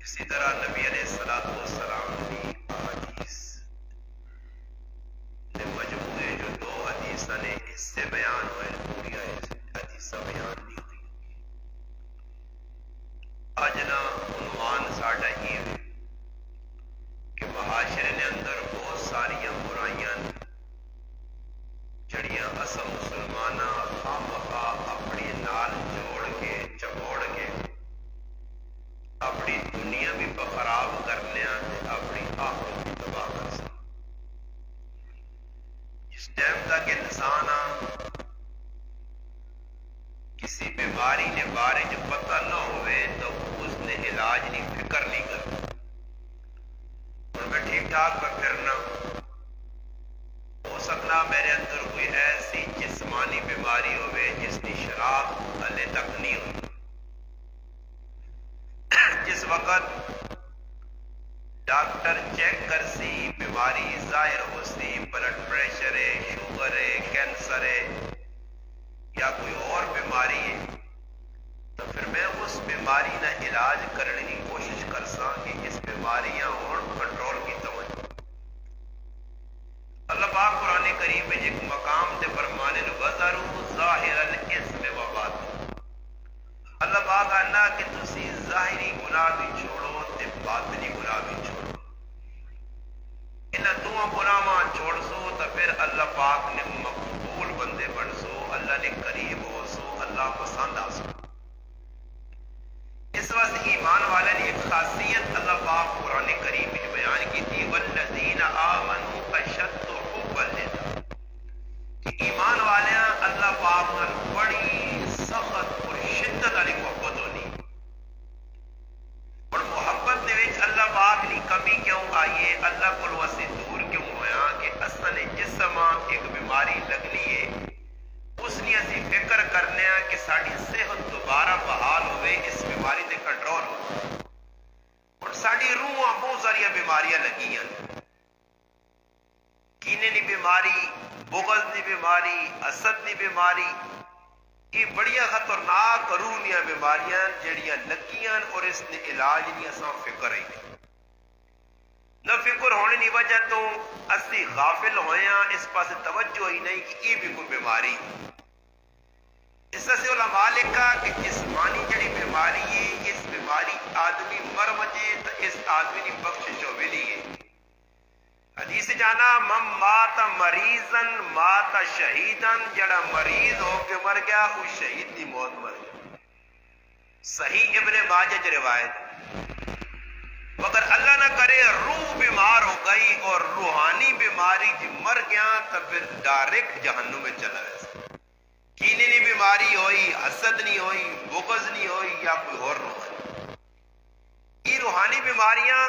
اسی طرح نبی علیہ السلام کی احادیث نے مجموعے جو 2 حدیث نے اس سے بیان ہوئے پوری حدیث بیان نہیں ہوئی کسی بیماری کے بارے جو پتہ نہ ہوئے تو اس نے علاج نہیں فکر نہیں کرتا. اور میں ٹھیک ٹھاک پر پھرنا ہو سکنا میرے اندر کوئی ایسی جسمانی بیماری ہوئے جس کی شناخت ہلے تک نہیں ہوئی. جس وقت ڈاکٹر چیک کر سی بیماری ظاہر ہو سی بلڈ پریشر ہے, شوگر ہے, کینسر ہے یا کوئی اور بیماری ہے, تو پھر میں اس بیماری نہ علاج کرنے کی کوشش کر سا کہ اس بیماریاں اور کنٹرول کی توجہ. اللہ پاک قرآن کریم میں ایک مقام تے فرمانے وَذَرُوا ظَاهِرَ الْإِثْمِ وَبَاطِنَهُ. اللہ پاک آنا کہ تسی ظاہری گناہ بھی چھوڑو تے باطنی گناہ بھی چھوڑو. انہاں دونوں گناہاں چھوڑ سو تو پھر اللہ پاک نے مقبول بندے بن سو, اللہ نے قریب ہو سو, اللہ پسند آ سو. اس وقت ایمان والے نے ایک خاصیت اللہ پاک قرآن کریم میں بیان کی تھی وَالَّذِينَ آمَنُوا أَشَدُّ حُبًّا لِلَّهِ, کہ ایمان والے اللہ پاک نال بڑی سخت اور شدت والی محبت ہونی. اور محبت دے وچ اللہ پاک کی کمی کیوں آئیے, اللہ کو واسے دور کیوں ہویا کہ اصل جسم ایک بیماری لگنی ہے, اس لیے اسی فکر کرنے ہیں کہ ساری صحت دوبارہ بحال ہوئے, اس بیماری تے کنٹرول ہو. اور ساری روحاں بہت ساری بیماریاں لگی ہیں, کینے دی بیماری, بغض دی بیماری, حسد دی بیماری, یہ بڑی خطرناک روح دیاں بیماریاں جڑیاں لگیاں اور اس نے علاج نہیں اساں فکر ہی نہیں. نہ فکر ہونے کی وجہ تو اسی غافل ہوئے ہیں, اس پاس توجہ ہی نہیں کہ یہ بھی کوئی بیماری. اس سے علماء لکھا کہ جسمانی جڑی بیماری ہے, اس بیماری آدمی مر مجے تو اس آدمی کی بخشش ہو ملی ہے. حدیث جانا من مات مریضن مات شہیدن, جڑا مریض ہو کے مر گیا وہ شہید کی موت مر گیا. صحیح ابن ماجہ روایت. مگر اللہ نہ کرے روح بیمار ہو گئی اور روحانی بیماری جی مر گیا تو پھر ڈائریکٹ جہنم میں چلا گیا. کینے نہیں بیماری ہوئی, حسد نہیں ہوئی, بغض نہیں ہوئی یا کوئی اور روحانی. یہ روحانی بیماریاں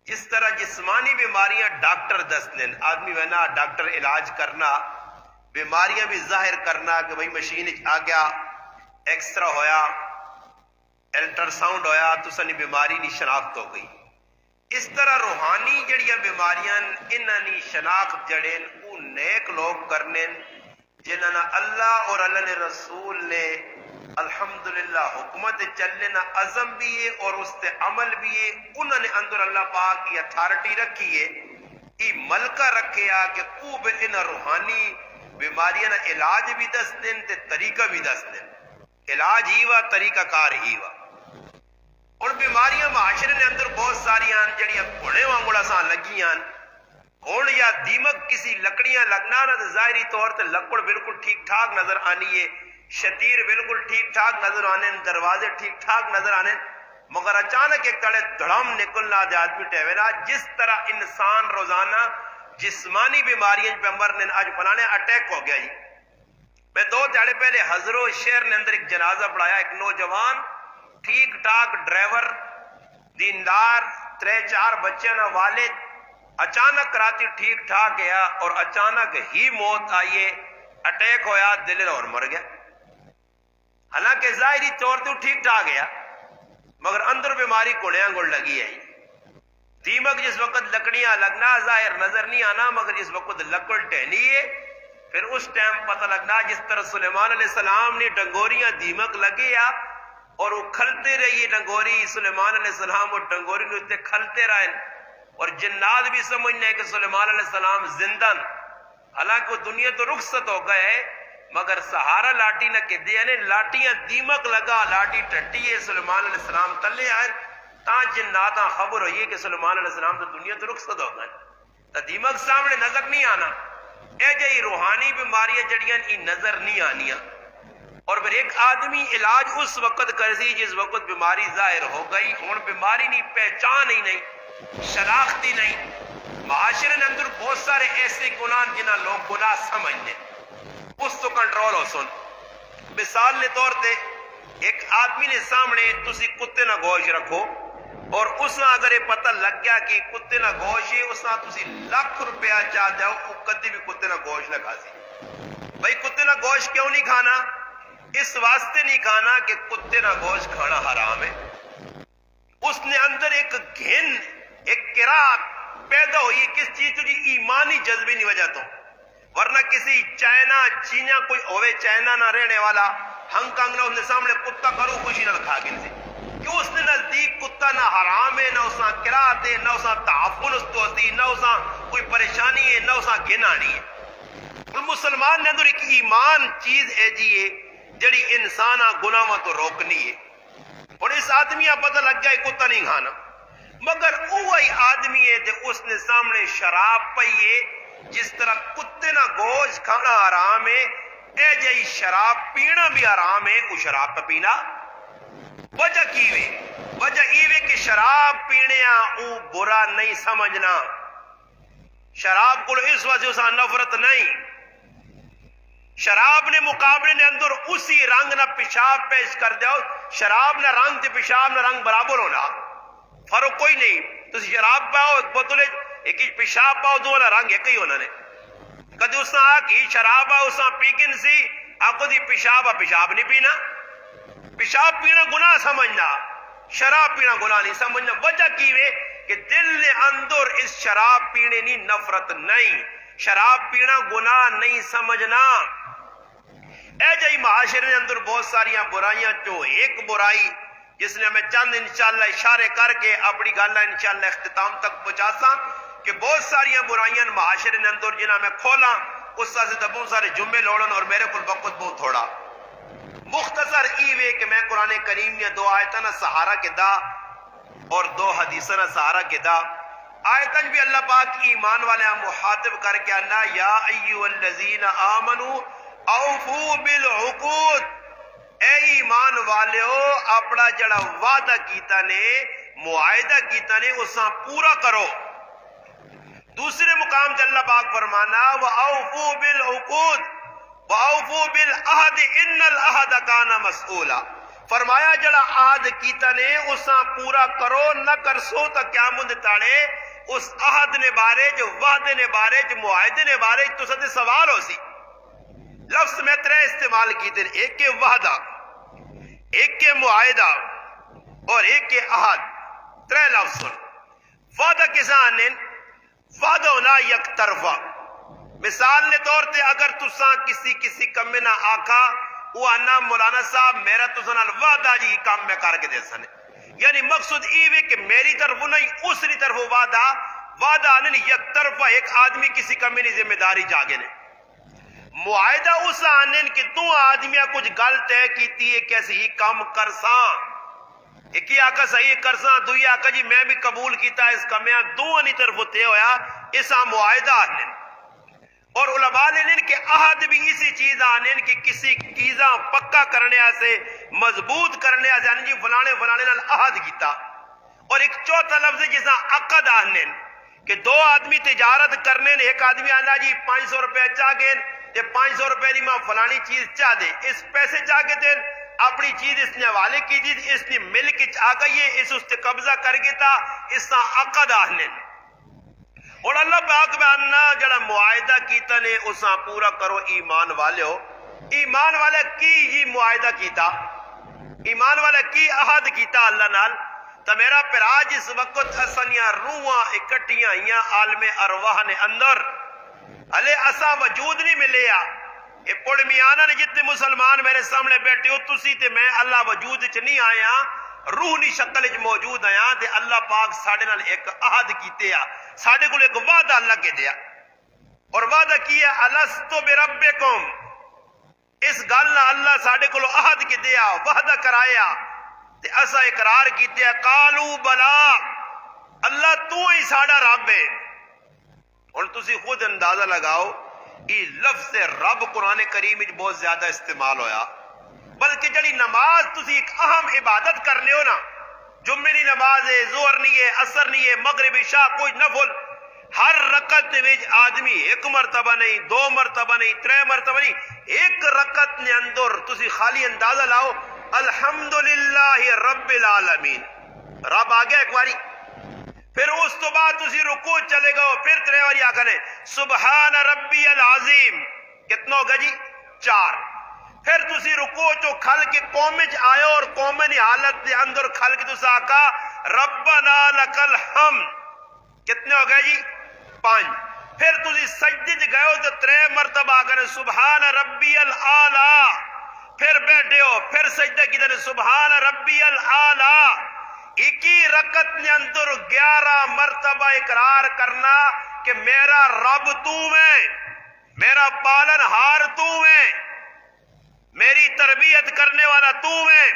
جس طرح جسمانی بیماریاں ڈاکٹر دس دن آدمی بنا ڈاکٹر علاج کرنا, بیماریاں بھی ظاہر کرنا کہ بھئی مشین آ گیا, ایکسرا ہویا, الٹرا ساؤنڈ ہویا تو سنی بیماری نہیں شناخت ہو گئی. اس طرح روحانی جڑیاں بیماریاں انہاں نی شناخت جڑین وہ نیک لوگ کرنے جنہاں اللہ اور اللہ نے رسول نے الحمدللہ حکمت چلنے نہ عزم بھی ہے اور اس تے عمل بھی ہے. انہوں نے اندر اللہ پاک کی اتھارٹی رکھی ہے, یہ ملکہ رکھیا کہ او بے ان روحانی بیماریاں نہ علاج بھی دس دن تے طریقہ بھی دس دن. علاج ہی وا, طریقہ کار ہی وا. اور بیماریاں معاشرے نے اندر بہت ساری ہیں جڑیاں گھوڑے وانگڑا سا لگیاں. گھوڑ یا دیمک کسی لکڑیاں لگنا نہ ظاہری طور تے لکڑ بالکل ٹھیک ٹھاک نظر آنی ہے, شتیر بالکل ٹھیک ٹھاک نظر آنے, دروازے ٹھیک ٹھاک نظر آنے, مگر اچانک ایک تڑے دھڑم نکلنا دے آدمی ٹیوینا. جس طرح انسان روزانہ جسمانی بیماریاں پہ مرنے, آج فلانے اٹیک ہو گیا جی. میں 2 دہاڑے پہلے حضرو شہر نے اندر ایک جنازہ پڑھایا, ایک نوجوان ٹھیک ٹھاک ڈرائیور دیندار 3-4 بچے نہ والد, اچانک کراتی ٹھیک ٹھاک گیا اور اچانک ہی موت آئیے, اٹیک ہویا, دل اور مر گیا. حالانکہ ظاہری طور تو ٹھیک ٹھاک گیا مگر اندر بیماری کوڑیاں گڑ لگی ہے. دیمک جس وقت لکڑیاں لگنا ظاہر نظر نہیں آنا, مگر جس وقت لکڑ ٹہنی ہے پھر اس ٹائم پتہ لگنا. جس طرح سلیمان علیہ السلام نے ڈنگوریاں دیمک لگیا اور وہ کھلتے رہی ڈنگوری, سلیمان علیہ السلام اور ڈنگوری نے اسے کھلتے رہے, اور جنات بھی سمجھنے کہ سلیمان علیہ السلام زندہ, حالانکہ وہ دنیا تو رخصت ہو گئے مگر سہارا لاٹھی نہ کہ دیا نے لاٹیاں دیمک لگا, لاٹھی ٹٹی ہے, سلیمان علیہ السلام تلے آئے, تا جناتاں خبر ہوئی ہے کہ سلیمان علیہ السلام تو دنیا تو رخصت ہو گئے. تو دیمک سامنے نظر نہیں آنا, اے جی روحانی بیماریاں جڑیاں ای نظر نہیں آنیاں. اور پھر ایک آدمی علاج اس وقت کر سی جس وقت بیماری ظاہر ہو گئی. ہوں بیماری نہیں, پہچان ہی نہیں, شناختی نہیں. معاشرے کے اندر بہت سارے ایسے گناہ جنہاں لوگ گناہ سمجھنے, اس تو کنٹرول ہو سن. مثال کے طور تے ایک آدمی نے سامنے تسی کتے نہ گوشت رکھو اور اس نے اگر یہ پتہ لگ گیا کہ کتے نہ گوشت ہے، اس نے تسی لاکھ روپیہ چاہ جاؤ وہ کدی بھی کتے نہ گوشت نہ کھا سی۔ بھائی کتے نہ گوشت کیوں نہیں کھانا؟ اس واسطے نہیں کھانا کہ کتے نہ گوشت کھانا حرام ہے۔ اس نے اندر ایک گھن، ایک کراہت پیدا ہوئی کس چیز تو جی ایمانی جذبے کی وجہ تو، ورنہ کسی چائنا چینا کوئی ہوئے چائنا نہ رہنے والا ہنگ کانگ نہ اس نے سامنے کتا کرو خوشی نہ کھا گن سے، کیوں اس نے نزدیک کتا نہ حرام ہے، نہ اس نے کراہت ہے، نہ اس نے تعفن اس تو ہوتی، نہ اس نے کوئی پریشانی ہے، نہ اس نے گھن آنی ہے۔ اور مسلمان نے اندر ایک ایمان چیز ہے جی ہے جڑی انسانہ گناہوں تو روکنی ہے۔ اور اس آدمی کا پتہ لگ گیا کتا نہیں کھانا، مگر وہی آدمی ہے کہ اس نے سامنے شراب پئی ہے، جس طرح کتے نہ گوشت کھانا حرام ہے اے جی شراب پینا بھی حرام ہے۔ وہ شراب پہ پینا وجہ کی وے؟ وجہ یہ کہ شراب پینے او برا نہیں سمجھنا، شراب کو اس وجہ اسا نفرت نہیں، شراب نے مقابلے نے اندر اسی رنگ نہ پیشاب پیش کر دیو، شراب نہ رنگ تے پیشاب نہ رنگ برابر ہونا، فرق کوئی نہیں۔ تو شراب پاؤ بوتلے ایک ہی پیشاب پاؤ دو رنگ ایک ہی ہونا نے، کدی اس نے کی شراب اس نے پی کن سی آپ کو دی پیشاب پیشاب نہیں پینا، پیشاب پینا گناہ سمجھنا، شراب پینا گناہ نہیں سمجھنا۔ وجہ کی وے کہ دل نے اندر اس شراب پینے نہیں نفرت نہیں، شراب پینا گناہ نہیں سمجھنا۔ اے جائی معاشرے کے اندر بہت ساری برائیاں چو ایک برائی جس نے ہمیں چند انشاءاللہ اشارے کر کے اپنی گالہ انشاءاللہ اختتام تک پہنچاسا کہ بہت ساری برائیاں معاشرے کے اندر جنہاں میں کھولا اس سے بہت سارے جمعے لوڑن اور میرے کو وقت بہت تھوڑا۔ مختصر ایوے کہ میں قرآن کریم نے دو آیتاں سہارا کے دا اور دو حدیثاں سہارا کے دا۔ آیتاں بھی اللہ پاک ایمان والے مخاطب کر کے انا یا ایھا الذین آمنوا اوفوا بالعقود، اے ایمان والےو اپنا جڑا وعدہ کیتا نے معاہدہ کیتا نے اساں پورا کرو۔ دوسرے مقام تے اللہ پاک فرمانا واوفوا بالعقود واوفوا بالعہد ان العہد کان مسئولا، فرمایا جڑا عہد کیتا نے اساں پورا کرو، نہ کرسو تا قیامت تاڑے اس عہد نے بارے جو وعدے نے بارے جو معاہدے نے بارے تو سدے سوال ہو سی۔ لفظ میں ترے استعمال کیتے ہیں، ایک کے وعدہ، ایک کے معاہدہ اور ایک کے عہد، ترے لفظ سن۔ وعدہ کسا آنے؟ وعدہ ہونا یک طرفہ، مثال نے طور تے اگر تساں کسی کم میں نہ آکھا وہ آنا مولانا صاحب میرا تساں نال وعدہ جی کام میں کر کے دے سنے، یعنی مقصد یہ کہ میری طرف نہیں اسری طرف وعدہ آنے یک طرفہ، ایک آدمی کسی کم میں ذمہ داری جاگے نے۔ معاہدہ اس آنے کہ دو آدمیاں کچھ گل طے کیتی ہے کیسے ہی کام کرساں، ایک ہی آقا صحیح کرساں، دوئی آقا جی میں بھی قبول کیتا اس کمیاں، دو انی طرف تے ہویا اسا معاہدہ آنے۔ اور علماء نے کہ عہد بھی اسی چیز آنے کہ کسی چیزاں پکا کرنے سے مضبوط کرنے سے یعنی جی فلانے نال عہد کیتا۔ اور ایک چوتھا لفظ جسا عقد آنے کہ دو آدمی تجارت کرنے نے، ایک آدمی آنا جی 500 روپے چاہ گئے تے 500 روپے نہیں ماں فلانی چیز چاہ دے، اس پیسے چاہ کے دیں اپنی چیز اس نے حوالے کی جی اس نے ملک آ گئی ہے، اس تے قبضہ کر گیا تھا، اس کا عقد آنے۔ اور اللہ پاک بیاننا جڑا معاہدہ کیتا نے اساں پورا کرو ایمان والے ہو۔ ایمان والے کی ہی معاہدہ کیتا، ایمان والے کی عہد کیتا اللہ نال۔ تو میرا پیرا جس وقت اسنیاں روحاں اکٹھیاں ہیاں عالم ارواح نے اندر علی اسا وجود نہیں ملیا، یہ پڑ میانا نے جتنے مسلمان میرے سامنے بیٹھے ہو تسی تے میں اللہ وجود چ نہیں آیا، روح نی شکل چ موجود آیا تے اللہ پاک ساڈے نال ایک عہد کیتے آ، ساڈے کول ایک وعدہ اللہ کے دیا۔ اور وعدہ کیا الستو بربکم، اس گل نال اللہ ساڈے کول عہد کے دیا، وعدہ کرایا تے اسا اقرار کیتے قالو بلا، اللہ تو ہی ساڈا رب ہے۔ اور تسی خود اندازہ لگاؤ یہ لفظ رب قرآن کریم میں بہت زیادہ استعمال ہویا، بلکہ جڑی نماز تسی ایک اہم عبادت کرنے ہو نا، جمعے کی نماز ہے، ظہر نہیں ہے، عصر نہیں ہے، مغرب عشاء کوئی نفل، ہر رکعت وچ آدمی ایک مرتبہ نہیں، دو مرتبہ نہیں، ترے مرتبہ نہیں، ایک رکعت نے اندر تسی خالی اندازہ لاؤ الحمدللہ رب العالمین، رب آ گیا ایک باری، پھر اس تو بعد تسی رکوع چلے گا، پھر ترے باری آکھنے سبحان ربی العظیم، کتنا ہوگا جی؟ 4، پھر تسی رکوع چو کھل کے قوم وچ آئے اور قوم دی حالت دے اندر کھل کے تسا آکھا ربنا لک الحمد، کتنے ہو گئے جی؟ 5، پھر تسی سجدے چ گئے ہو تو 3 مرتبہ آکھنے سبحان ربی الاعلی، پھر بیٹھے ہو، پھر سجدہ کی طرح سبحان ربی الاعلی، اکی رکعت نے اندر 11 مرتبہ اقرار کرنا کہ میرا رب تو ہے، میرا پالن ہار تو ہے، میری تربیت کرنے والا تو ہے،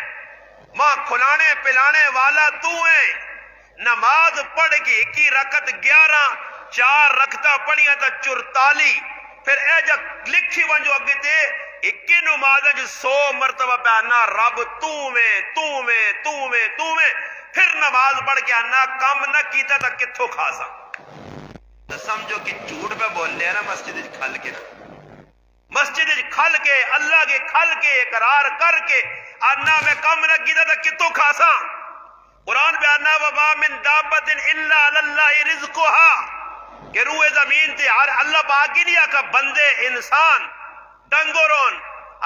ماں کھلانے پلانے والا تو ہے۔ نماز پڑھ کے کی رکعت 11، 4 رکعتاں پڑھیاں تا 44، پھر اے جا لکھی ونجو اگے تے اکی نماز جو 100 مرتبہ پہ آنا رب تو میں تو میں تو میں تو میں، پھر نماز پڑھ کے آنا کم نہ کیتا تا کتھوں کھاسا، تو سمجھو کہ جھوٹ پہ بول لیا نا مسجد کھل کے، مسجد کھل کے اللہ کے کھل کے اقرار کر کے آنا میں کم نہ کیتا تا کتھوں کھاسا۔ قرآن پہ آنا وما من دابت الا علی اللہ رزقها، کہ روح زمین تے ہر اللہ پاک ہی نہیں آکا، بندے انسان ڈنگورون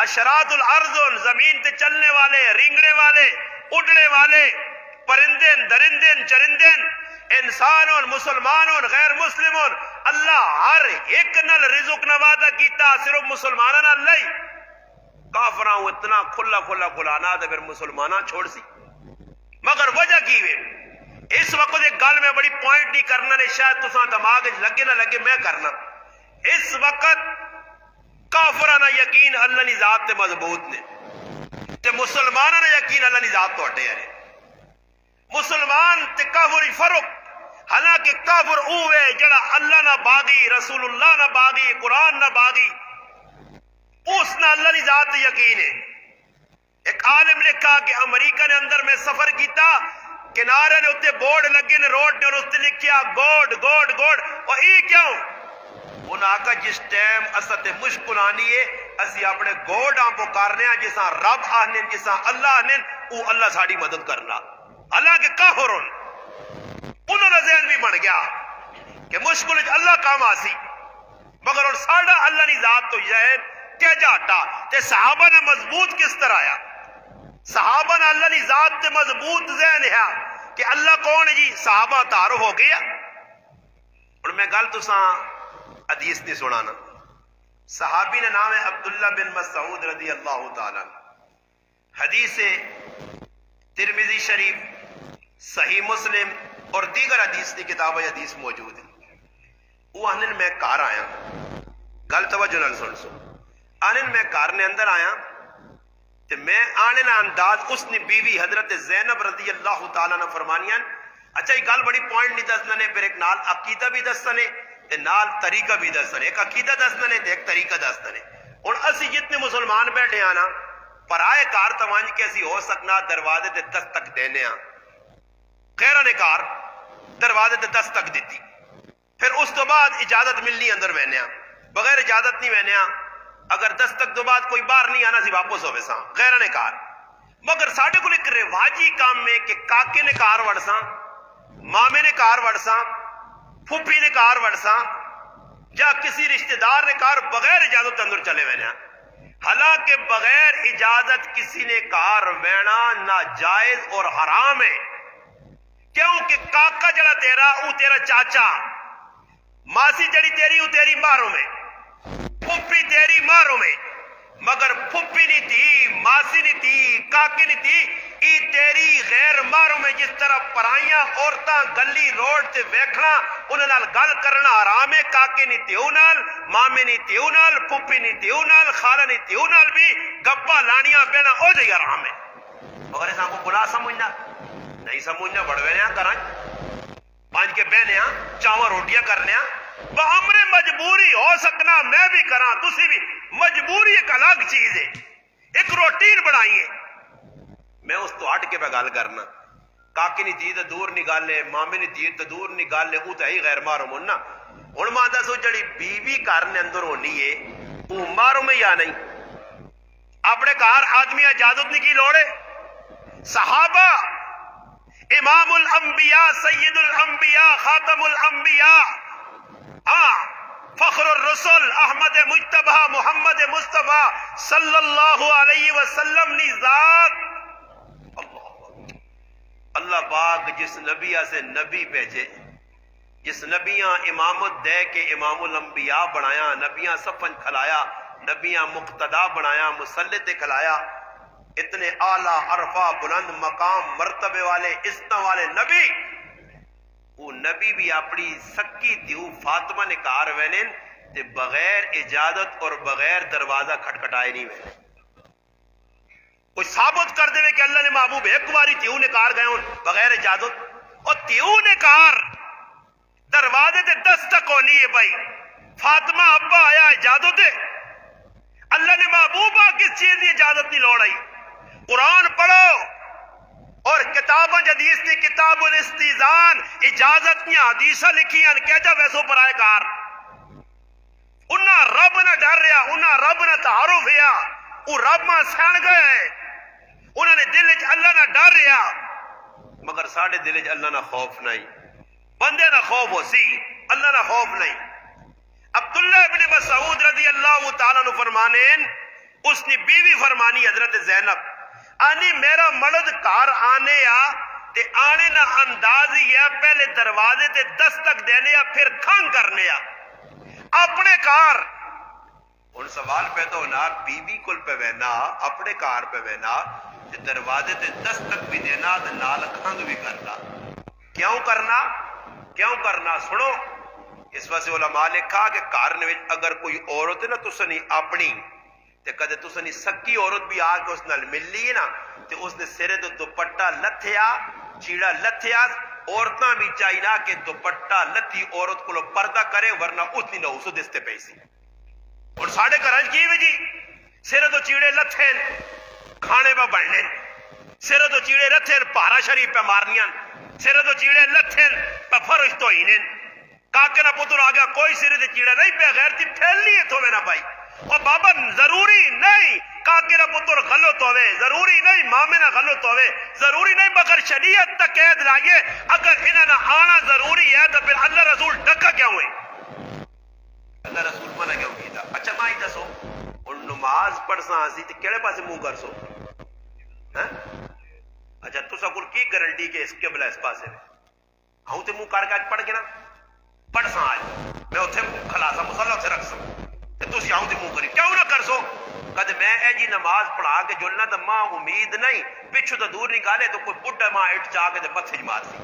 اشرات الارضون، زمین تے چلنے والے رینگنے والے اڑنے والے پرندے درندے چرندے انسانوں مسلمانوں غیر مسلموں، اللہ ہر ایک نل رزق نوازا کیتا، صرف مسلمانوں نال نہیں، کافراں اتنا کھلا کھلا کھلانا تے پھر مسلماناں چھوڑ سی، مگر وجہ کی وے اس وقت ایک گل میں بڑی پوائنٹ نہیں کرنا نے، شاید تساں دماغ لگے نہ لگے میں کرنا، اس وقت کافراں دا یقین اللہ دی ذات تے مضبوط نے تے مسلماناں دا یقین اللہ دی ذات توڑے ہے، مسلمان تے کافر فرق، حالانکہ کافر اوے جڑا اللہ نہ باغی، رسول اللہ نہ باغی، قرآن نہ باغی، اس نہ اللہ دی ذات یقین ہے۔ ایک عالم نے کہا کہ امریکہ نے اندر میں سفر کیتا، کنارے نے اتنے بورڈ لگے نے روڈ نے اور اس نے لکھیا گوڈ گوڈ گوڈ، اور ای کیوں؟ انہاں آکا جس ٹائم اسد مشکل آنی ہے اسی اپنے گوڈ آن پکارنے ہیں، جساں رب آہنے جساں اللہ آہنے او اللہ ساڑی مدد کرنا، حالانکہ کافرون انہوں نے ذہن بھی بن گیا کہ مشکل اللہ کام آسی، مگر اور ساڑا اللہ نے ذات تو ذہن کیا جاتا تے صحابہ نے مضبوط کس طرح آیا، صحابہ نے اللہ نے ذات تے مضبوط ذہن ہے کہ اللہ کون ہے جی، صحابہ تعارف ہو گیا۔ اور میں گل تو ساں حدیث نہیں سنانا، صحابی نے نام ہے عبداللہ بن مسعود رضی اللہ تعالیٰ، حدیث ترمذی شریف، صحیح مسلم اور دیگر حدیث کی کتاب حدیث موجود ہے۔ وہ آنن میں کار آیا، گل توجہ نال سن سو، آنن میں کار نے اندر آیا تے میں آنے نا انداز اس نے بیوی حضرت زینب رضی اللہ تعالیٰ نے فرمانیاں، اچھا یہ گل بڑی پوائنٹ نہیں دسنا نے، پھر ایک نال عقیدہ بھی دسنا نے تے نال طریقہ بھی دسنا نے، ایک عقیدہ دسنا نے تے ایک طریقہ دسنا نے۔ اور اسی جتنے مسلمان بیٹھے آنا پرائے کار تمانج کے اسی ہو سکنا دروازے تے دستک دینے آ، غیرہ نے کار دروازے تے دستک دیتی، پھر اس تو بعد اجازت ملنی اندر بہنے آ، بغیر اجازت نہیں بہنے آ، اگر دستک تو بعد کوئی باہر نہیں آنا سی واپس ہوئے ساں غیرہ نے کار، مگر ساڑھے کو ایک رواجی کام میں کہ کاکے نے کار وڑ ساں، مامے نے کار وڑ ساں، پھوپھی نے کار وڑ ساں، یا کسی رشتہ دار نے کار بغیر اجازت اندر چلے وینے آ، حالانکہ بغیر اجازت کسی نے کار وینا ناجائز اور حرام ہے، کیونکہ کاکا جڑا تیرا او تیرا چاچا، ماسی جڑی تیری او تیری ماروں میں، پھوپھی تیری ماروں میں، مگر پھوپھی نہیں تھی، ماسی نہیں تھی، کاکے نہیں تھی، ای تیری غیر ماروں میں۔ جس طرح پرائیاں عورتاں گلی روڈ تے ویکھنا انہاں نال گل کرنا حرام ہے، کاکے نہیں تیو نال، مامے نہیں تیو نال، پھوپھی نہیں تیو نال، خالہ نہیں تیو نال بھی گپا لانیاں پینا او جی حرام ہے، مگر اس کو گناہ سمجھنا نہیں، سمجھنا بڑھوے نیا کرائیں پانچ کے بہنے ہاں چاواں روٹیاں کرنے ہاں، بامر مجبوری ہو سکنا میں بھی کراں تسی بھی، مجبوری ایک الگ چیز ہے، ایک روٹین بنائیے۔ میں اس تو ہٹ کے پہ گل کرنا، کاکی نی دھی تے دور نہیں گل ہے، مامے نی دھی تے دور نہیں گل ہے، وہ تو ہے ہی غیر محرم ہونا۔ ہن ماں دسو جڑی بیوی گھر نے اندر ہونی ہے وہ محرم ہے یا نہیں؟ اپنے گھر آدمی اجازت نہیں کی لوڑ ہے؟ صحابہ، امام الانبیاء، سید الانبیاء، خاتم الانبیاء، ہاں فخر الرسل، احمد مجتبہ محمد مصطفیٰ صلی اللہ علیہ وسلم نی ذات اللہ پاک جس نبی سے نبی بھیجے، جس نبیاں امامت دے کے امام الانبیاء بنایا، نبیاں صفن کھلایا، نبیاں مقتدا بنایا، مسلط کھلایا، اتنے اعلیٰ عرفہ بلند مقام مرتبے والے عزتوں والے نبی، وہ نبی بھی اپنی سکی دیو فاطمہ نے کار وینن تے بغیر اجازت اور بغیر دروازہ کھٹکھٹائے نہیں وینے۔ کوئی ثابت کر دے کہ اللہ نے محبوب ایک باری تیو نے کار گئے ہوں بغیر اجازت، اور تیو نے کار دروازے تے دستک ہونی ہے بھائی، فاطمہ ابا آیا اجازت ہے، اللہ نے محبوبہ کس چیز کی اجازت نہیں لوڑ آئی؟ قرآن پڑھو اور کتاباں حدیث کی کتاب الاستیزان اجازت کی حدیثاں لکھی ہیں کہ جا ویسو پر آئے کار انہاں رب نہ ڈر رہا، انہاں رب نہ تعارف رہا، وہ رب ماں سین گئے، انہوں نے دل وچ اللہ نہ ڈر رہا، مگر ساڑھے دل وچ اللہ نہ خوف نہیں، بندے نہ خوف ہو سی، اللہ نہ خوف نہیں۔ عبداللہ ابن مسعود رضی اللہ تعالیٰ عنہ فرمانین، اس نے بیوی فرمانی حضرت زینب آنی میرا مرد کار آنے تے آنے نہ انداز ہی ہے، پہلے دروازے تے دستک دینے پھر کھنگ کرنے اپنے کار۔ ان سوال پیدا ہونا بی بی کل پہ وینا اپنے کار پہ وینا تے دروازے تے دستک بھی دینا تے نال کھنگ بھی کرنا، کیوں کرنا؟ کیوں کرنا؟ سنو، اس واسطے علماء نے کہا کہ کار نے اگر کوئی عورت ہے نا تسنی اپنی تے کدے تسنی سکی عورت بھی آ کے اس نال مل لی نا تے اس نے سرے تو دوپٹہ لتھیا چیڑا لتھیا، عورتاں بھی چاہیے کہ دوپٹہ لتھی عورت کو پردہ کرے ورنہ اتنی نہ اسو دستے پیسی۔ اور ساڑھے گھراں کی بھی جی سرے تو چیڑے لتھیں کھانے پہ بڑھنے، سرے تو چیڑے لتھیں پارا شریف پہ مارنیاں، سرے تو چیڑے لتھیں پہ فرش تو ہی نین کاکے نہ پتر آ گیا کوئی سرے تو چیڑے نہیں پہ غیرتی پھیلنی ہے تو میں نہ بھائی۔ اور بابا ضروری نہیں کاکے نہ پتر غلط ہوئے، ضروری نہیں مامے نہ غلط ہوئے، ضروری نہیں، مگر شریعت تک قید لائیے اگر انہاں نہ آنا ضروری ہے تو پھر اللہ رسول ڈکا کیا ہوئے؟ اللہ رسول منع کیوں کیتا؟ اچھا ماں ہی دسو اور نماز پڑھ سا ہاں سی تے کیڑے پاسے منہ کر سو؟ اچھا تو سکول کی گارنٹی کہ اس قبلہ اس پاسے میں ہوں تے منہ کر کے آج پڑھ کے نا پڑھ سا آج میں اتھے کھلاسا مسلح اتھے رکھ سا تے تو سی آؤں تے منہ کری کیوں نہ کر سو؟ کہتے میں اے جی نماز پڑھا کے جلنا تو ماں امید نہیں پچھو تو دور نکالے تو کوئی بڈھا ماں اٹھ چاہ کے تے پتھر مار سی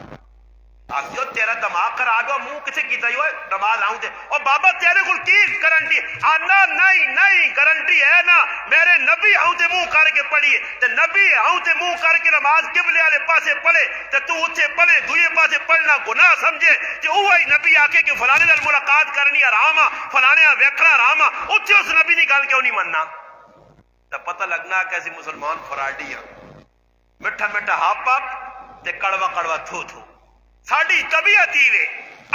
آخو تیرا دماغ خراب ہو منہ کسے کیتا ہی ہوئے نماز آؤں تے اور بابا تیرے کو کی گارنٹی؟ آنا نہیں گارنٹی ہے نا میرے نبی آؤں تے منہ کر کے پڑھیے تے نبی آؤں تے منہ کر کے نماز قبلے والے پاسے پڑھے تے تو اتھے پڑھے دوئے پاسے پڑھنا گناہ سمجھے تے وہی نبی آکے کہ فلانے نال ملاقات کرنی حرام آ فلانے ویکھنا حرام آ اتھے اس نبی دی گل کیوں نہیں مننا؟ تے پتہ لگنا کیسی مسلمان فراڈی ہیں، مٹھا مٹھا ہاپ ہاپ تے کڑوا کڑوا تھو تھو ساڑی طبیعت ہی وے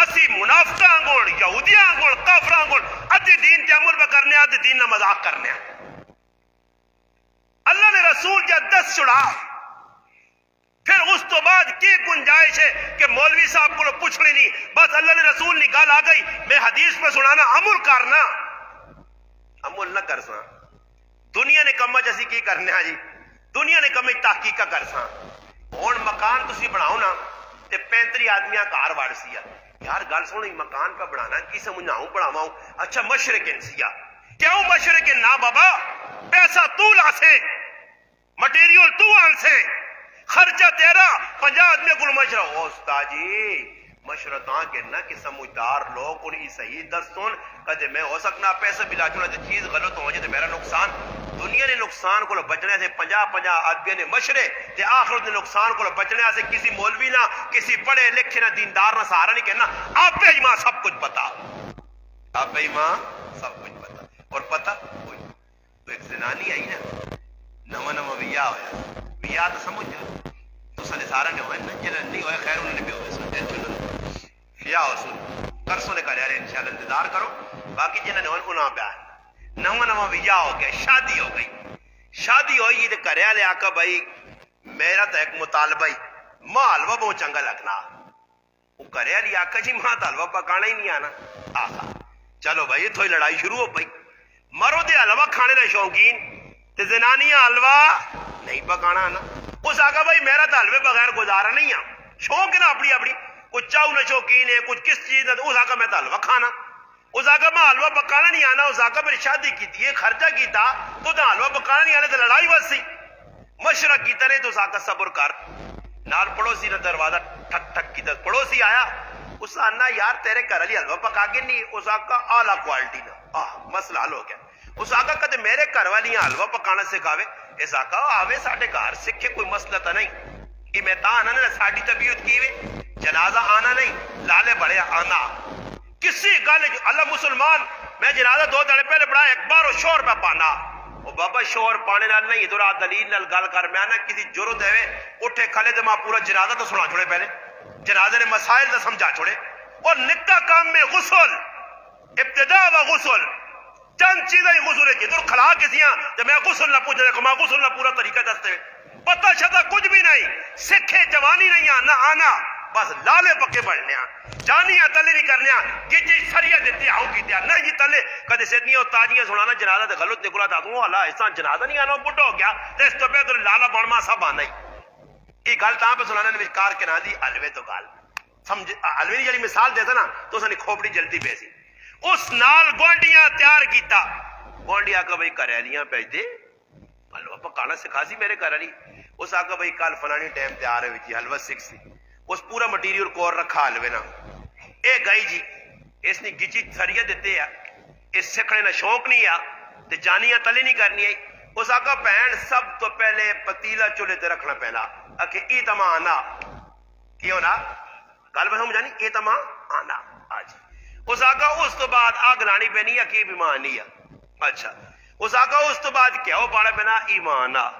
اسی منافقاں گوڑ یہودیاں گوڑ کافراں گوڑ ادھی دین تے عمل پہ کرنے ادھی دین نہ مذاق کرنے۔ اللہ نے رسول جا 10 چھڑا پھر اس تو بعد کی گنجائش ہے کہ مولوی صاحب کو پوچھنے نہیں، بس اللہ نے رسول نے گل آ گئی میں حدیث پہ سنانا عمل کرنا عمل نہ کر سا دنیا نے کما جیسی کی کرنے ہاں جی دنیا نے کمی تحقیق کر سا ہون مکان تسی بناؤ نا تے 35 آدمیاں کار واڑ سیا یار گل سنو مکان پہ بنانا کی سمجھاؤں بڑھاواؤں اچھا مشرقین سیا کیوں مشرقین نہ بابا پیسہ تو لا سے مٹیریل تو آن سے خرچہ تیرا 50 آدمی کو مشرہ ہو استاد جی مشرتاں کے نہ کہ سمجھدار لوگ انہی صحیح دس سن کہتے میں ہو سکنا پیسہ بلا چنا تے چیز غلط ہو جائے تے میرا نقصان دنیا نے نقصان کو بچنے سے 50 آدمی نے مشرے تے آخرت نے نقصان کو بچنے سے کسی مولوی نہ کسی پڑھے لکھے نہ دیندار نہ سہارا نہیں کہنا آپ پہ ماں سب کچھ پتا آپ پہ ماں سب کچھ پتا اور پتا کوئی تو ایک زنانی آئی نا نواں ویاہ ہویا ویاہ تو سمجھ تو سنے سارا نے ہوئے نا جنہیں نہیں ہوئے خیر انہوں نے بھی ہوئے سن ٹینشن فیا ہو سن کرسوں نے کرے انشاءاللہ انتظار کرو باقی جنہیں ہوئے انہوں بیان نواں ویجا ہو گیا شادی ہو گئی شادی ہوئی تو کرے والے آکا بھائی میرا تو ایک مطالبہ ہی ماں حلوہ بہت چنگا لگنا وہ کرے والی آکا جی ماں تو حلوہ پکانا ہی نہیں آنا آخا چلو بھائی تھوڑی لڑائی شروع ہو پئی مرو دے حلوہ کھانے دا شوقین تے زنانیاں حلوہ نہیں پکانا آنا اس آکا بھائی میرا تو حلوے بغیر گزارا نہیں آ شوق ہے نا اپنی اپنی کچھ چاؤ نہ شوقین ہے کچھ کس چیز ہے اس آکا میں تو حلوہ کھانا اس آقا میں حلوہ پکانا نہیں آنا اس آقا میری شادی کی تھی خرچہ کیتا تو حلوہ پکانا نہیں آنے تو لڑائی وسی مشرق کی طرح تو اس آقا صبر کر نال پڑوسی نے دروازہ ٹھک ٹھک کی پڑوسی آیا اس آنا یار تیرے گھر والی حلوہ پکا کے نہیں اس آقا اعلیٰ کوالٹی نا مسئلہ حل ہو گیا اس آقا کہتے میرے گھر والی حلوہ پکانا سکھاوے اس آقا آوے ساڑھے گھر سکھے کوئی مسئلہ تا نہیں کہ میں تا آنا نہیں ساڑھی طبیعت کی ہوئے جنازہ آنا نہیں لالے بڑے آنا کسی گل اللہ مسلمان میں جنازہ 2 دن پہلے پڑھا ایک بار وہ شور پہ پانا وہ بابا شور پانے نال نہیں ادھر دلیل نال گل کر میں نہ کسی جرت ہے اٹھے کھلے تو ماں پورا جنازہ تو سنا چھوڑے پہلے جنازے نے مسائل تو سمجھا چھوڑے اور نکا کام میں غسل ابتدا و غسل چند چیزیں غسل ہے ادھر کھلا کسی تو میں غسل نہ پوچھ رہا میں غسل نہ پورا طریقہ دستے پتہ شتہ کچھ بھی نہیں سکھے جوانی نہیں آنا آنا بس لالے پکے بڑھنے جانیاں تلے نہیں کرنے کہ جی سریہ دیتے آؤ کی دیا نہیں جی تلے کدے سیدنیاں اور تاجیاں سنانا جنازہ دے غلط نکلا تھا تو اللہ ایسا جنازہ نہیں آنا بڑھا ہو گیا تو اس تو پہ تو لالا بڑھما سب آنا ہی یہ گل تاں پہ سنانا نے کار کے نہ دی علوے تو گال سمجھ علوے نے جڑی مثال دیتا نا تو اس نے کھوپڑی جلدی پیسی اس نال گوانڈیاں تیار کیتا گوانڈی آکا بھائی کریلیاں پیج دے حلوہ پکانا سکھا سی میرے گھر والی اس آکا بھائی کل فلانی ٹائم تیار ہوئی تھی حلوہ سکھ سی اس پورا مٹیریل کور رکھا حلوے نا اے گئی جی اس نے گچی سریہ دیتے اس سکھنے نہ شوق نہیں تے جانیاں تلے نہیں کرنی ہے اس آقا پہن سب تو پہلے پتیلا چولے تے رکھنا پہنا کہ ای تما آنا کیوں نا گل میں سمجھانی ای تما آنا آج اس آقا اس تو بعد آگ لانی پہنی یا کی بیمان نہیں اچھا اس آقا اس تو بعد کیا ہو پاڑا پہنا ایمانا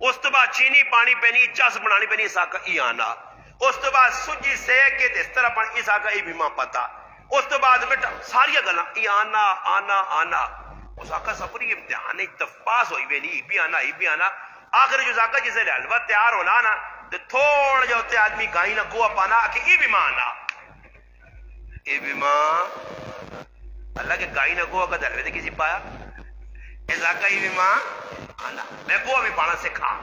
اس تو بعد چینی پانی پہنی چس بنانی پہنی اس آقا ای آنا اس تو بعد سجی سے کہ اس طرح پڑھ اس آقا ای بیمان پتا اس تو بعد بیٹا ساری گلا ای آنا آنا آنا اس آقا سفری امتحان اتفاس ہوئی بینی ای بھی آنا آخر جو آقا جسے حلوہ تیار ہونا نا تو تھوڑا جو ہوتے آدمی گائی نہ گوہ پانا کہ ای بیمان آنا ای بیمان اللہ کے گائی نہ گوہ کا دروے دے کسی پایا اس آقا ای بیمان آنا میں گوہ بھی پانا سکھا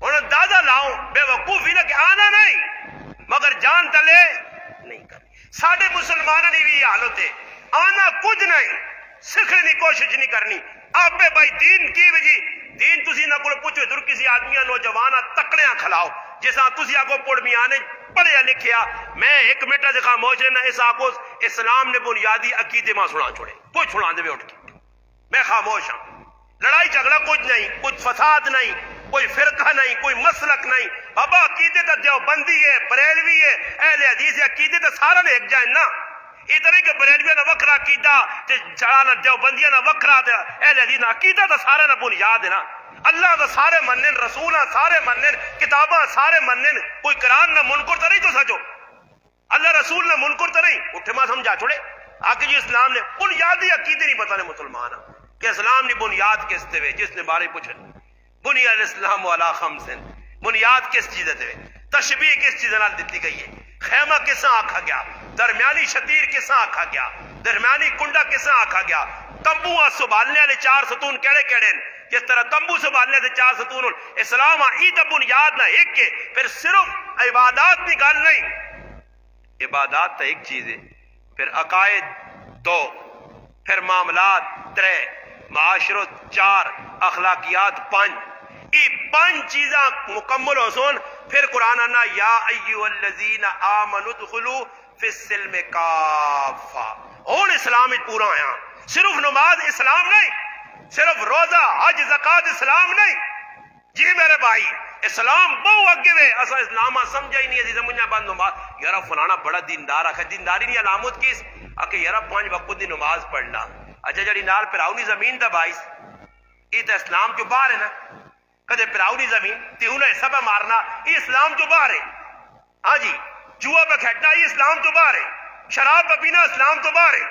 انہوں دادا لاؤں بے وقوفی نہ کہ آنا نہیں مگر جان تلے نہیں کرنی ساڑھے مسلمانوں نے بھی حالت ہے آنا کچھ نہیں سکھنے کی کوشش نہیں کرنی آپ پہ بھائی دین کی وجہ دین تسی نہ کوئی پوچھو ادھر کسی آدمیاں نوجوانہ تکڑیاں کھلاؤ جیسا تسی آگو پڑھ میانے پڑھیا لکھیا میں ایک منٹ سے خاموش رہنا اس آگو اسلام نے بنیادی عقیدے ماں سنا چھوڑے کوئی چھوڑا دے اٹھ کے میں خاموش ہوں لڑائی جھگڑا کچھ نہیں کچھ فساد نہیں کوئی فرقہ نہیں کوئی مسلک نہیں بابا عقیدے تا دیوبندی ہے بریلوی ہے اہل حدیث ہے عقیدے تا سارا نے ایک جائیں نا ادھر ہی کہ بریلویہ نہ وکرا عقیدہ چڑھانا دیوبندیہ نہ وکرا اہل حدیث نہ عقیدہ تا سارا نہ بنیاد ہے نا اللہ دا سارے منن رسولہ سارے منن کتاباں سارے منن کوئی قرآن نہ منکر تا نہیں تو سجو اللہ رسول نہ منکر تا نہیں اٹھے ماں سمجھا چھوڑے آکے جی اسلام نے بنیادی عقیدے نہیں بتانے مسلمان کہ اسلام نے بنیاد کس تے جس نے بارے پوچھے بنیاد الاسلام والا خمسن بنیاد کس چیز تے تشبیہ کس چیز نال دیتی گئی ہے خیمہ کساں آکھا گیا درمیانی شتیر کساں آکھا گیا درمیانی کنڈا کساں آکھا گیا تمبو سنبھالنے والے 4 ستون کیڑے کیڑے جس طرح تمبو سنبھالنے سے 4 ستون اسلام عید بنیاد نہ ایک کے پھر صرف عبادات کی گل نہیں عبادات تو ایک چیز ہے پھر عقائد 2 پھر معاملات 3 معاشرت 4 اخلاقیات 5 یہ 5 چیزاں مکمل ہو سون پھر قرآن انا یا ایہا الذین آمنوا ادخلوا فی السلم کافہ اور اسلام پورا آیا صرف نماز اسلام نہیں صرف روزہ حج زکات اسلام نہیں جی میرے بھائی اسلام بہو اگے وے اسا اسلام سمجھا ہی نہیں اسی سمجھنا بند نماز یارا فلانا بڑا دیندار آکھا دینداری نہیں علامت کیس آکھے یارا 5 وقت دی نماز پڑھنا اچھا جڑی نال پھر آؤنی زمین دا باعث یہ تو اسلام جو باہر ہے نا کدے پراؤ نہیں زمین تے انہیں سب مارنا یہ اسلام تو باہر ہے. ہاں جی جوا پہ کھیلنا یہ اسلام تو باہر ہے. شراب پہ پینا اسلام تو باہر ہے.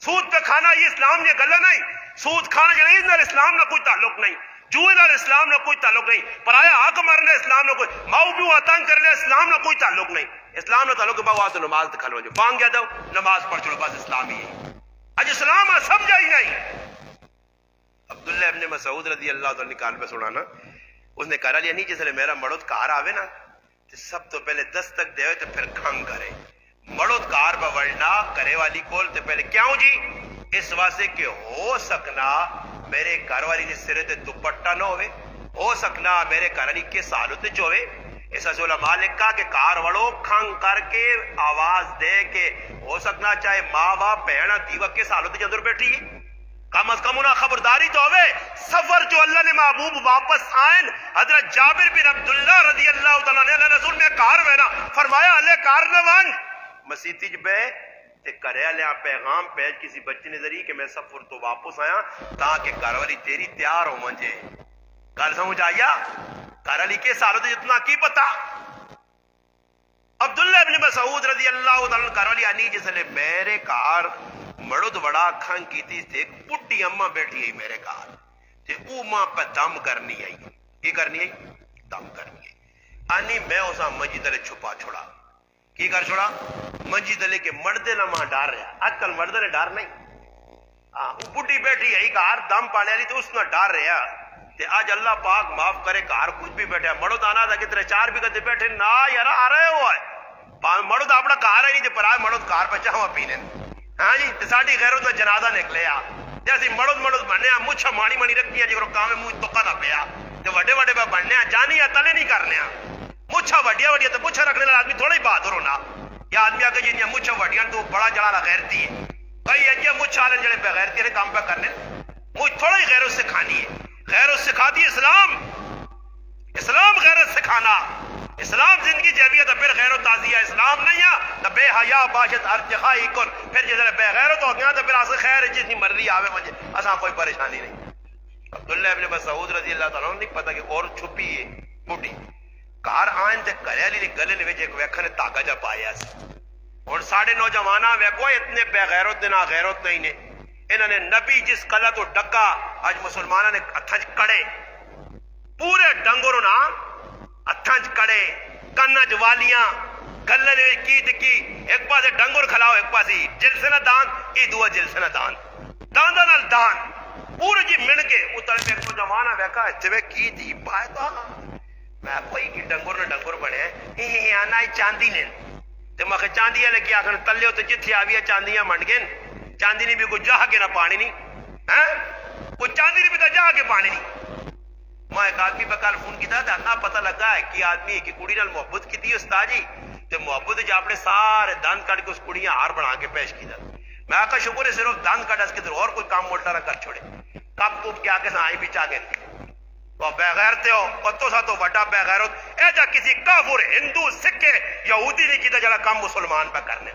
سود پہ کھانا یہ اسلام یہ گلا نہیں. سود کھانا جنا اسلام نہ کوئی تعلق نہیں. جوئے نال اسلام نہ کوئی تعلق نہیں. پرایا حق مرنا اسلام نہ کوئی ماؤ پیو تنگ کرنا اسلام نہ کوئی تعلق نہیں. اسلام نہ تعلق باوا تو نماز دکھا لو جو بانگ گیا دو نماز پڑھ چلو بس اسلام ہی ہے. اج اسلام سمجھا ہی نہیں. عبداللہ ابن مسعود رضی اللہ تعالی نکال پہ سنانا اس نے کہا لیا نہیں جس نے میرا مڑود کار آوے نا تو سب تو پہلے دستک دے تو پھر کھنگ کرے. مڑود کار پہ ورنا کرے والی کول تو پہلے کیوں جی اس واسطے کہ ہو سکنا میرے گھر والی نے سرے تے دوپٹہ نہ ہوئے, ہو سکنا میرے گھر والی کے سالت چ ہوئے. اس علماء نے کہا کہ کار وڑو کھنگ کر کے آواز دے کے ہو سکنا چاہے ماں باپ بہن دیوا کے سالت کے اندر بیٹھی ہے کم از کم انہیں خبرداری تو ہوئے. سفر جو اللہ نے محبوب واپس آئیں حضرت جابر بن عبداللہ رضی اللہ تعالیٰ نے اللہ رسول میں کار وینا فرمایا اللہ کار نوان مسیطی جو بے تے کرے لیا پیغام پیج کسی بچے نے ذریعے کہ میں سفر تو واپس آیا تاکہ گھر والی تیری تیار ہو منجے. گل سمجھ آیا گھر والی کے سالت جتنا کی پتا. عبداللہ ابن مسعود رضی اللہ تعالیٰ گھر والی آنی جس نے میرے کار مڑود وڑا کھنگ کی تھی ایک بڈی اماں بیٹھی ہے میرے کار تے او ماں پہ دم کرنی آئی. کی کرنی آئی؟ دم کرنی آئی. آنی میں اسا منجی دلے چھپا چھوڑا. کی کر چھوڑا؟ منجی دلے کے مردے نہ ماں ڈار رہا. آج کل مردے نے ڈار نہیں. بڈی بیٹھی ہے کار دم پانے والی تو اس نے ڈار رہا تے آج اللہ پاک معاف کرے کار کچھ بھی بیٹھا مڑود آنا تھا کہ تیرے چار بھی کدے بیٹھے نہ یار آ رہے ہوا ہے مڑود اپنا کار ہے نہیں تے پر آئے مڑود کار پہ چاہوا پینے. ہاں جی ساڑی غیرت میں جنازہ نکلے آ جیسی مڑود بننے آ مچھا مانی مانی رکھتی ہے جگرو کام مجھ تو نہ پیا تے وڈے وڈے پہ بننے آ جانی آ تلے نہیں کرنے آ مچھا وڈیا وڈیا تو مچھا رکھنے والا آدمی تھوڑا ہی بہادر ہونا. یا آدمی آگے جنیا مچھا وڈیاں تو بڑا جڑا غیرتی ہے. کئی اجیا مچھا والے جڑے بے غیرتی کام پہ کرنے مجھ تھوڑا ہی غیرت سکھانی ہے. غیرت سکھاتی اسلام. اسلام غیرت سکھانا. اسلام زندگی جیویت ہے پھر غیر و تعزیہ. اسلام نہیں ہے بے حیا باشد ارجخائی کن پھر جس بے غیرت ہو گیا تو پھر آسے خیر جتنی مرضی آوے مجھے اساں کوئی پریشانی نہیں. عبداللہ ابن مسعود رضی اللہ تعالیٰ نہیں پتا کہ اور چھپی ہے بوٹی کار آئیں تے کرے علی نے گلے نے ایک ویکھنے تاگا جا پایا سی. اور ساڑھے نوجوانہ ویکھو اتنے بے غیرت نہ غیرت نہیں نے. انہوں نے نبی جس کلا تو ڈکا آج مسلمانہ نے اتھنج کڑے پورے ڈنگروں نا اتھنج کڑے کنج والیاں گلے نے کی ایک پاسے ڈنگر کھلاؤ ایک پاسی جلسے نہ دان ای دعا جلسے نہ دان داندہ نال دان پورے جی مل کے اتر پہ کو جمانہ ویکا اتوے کی دی پائے تو میں کوئی کی ڈنگر نے ڈنگر بڑھے ہی آنا ہی چاندی نے تو میں چاندی ہے لکی آخر تلے ہوتے جتھی آویا چاندیاں منڈ گئن چاندی نہیں بھی کوئی جاہ کے نہ پانی نہیں کوئی چاندی نہیں بھی تا جاہ کے پانی نہیں. میں ایک آدمی پہ کل فون کیتا تھا نہ پتہ لگا ہے کہ آدمی کی کڑی نال محبت کی تھی استاد جی تے محبت جا اپنے سارے دند کٹ کے اس کڑیاں ہار بنا کے پیش کی تھا. میں آقا شکر ہے صرف دند کٹ اس کے در اور کوئی کام مولٹا نہ کر چھوڑے کپ کوپ کے آگے سے آئی بھی چاہ گئے تو بغیر تے ہو پتو سا تو وڈا بغیرت اے جا کسی کافر ہندو سکھ یہودی نہیں کیتا جڑا کام مسلمان پہ کرنے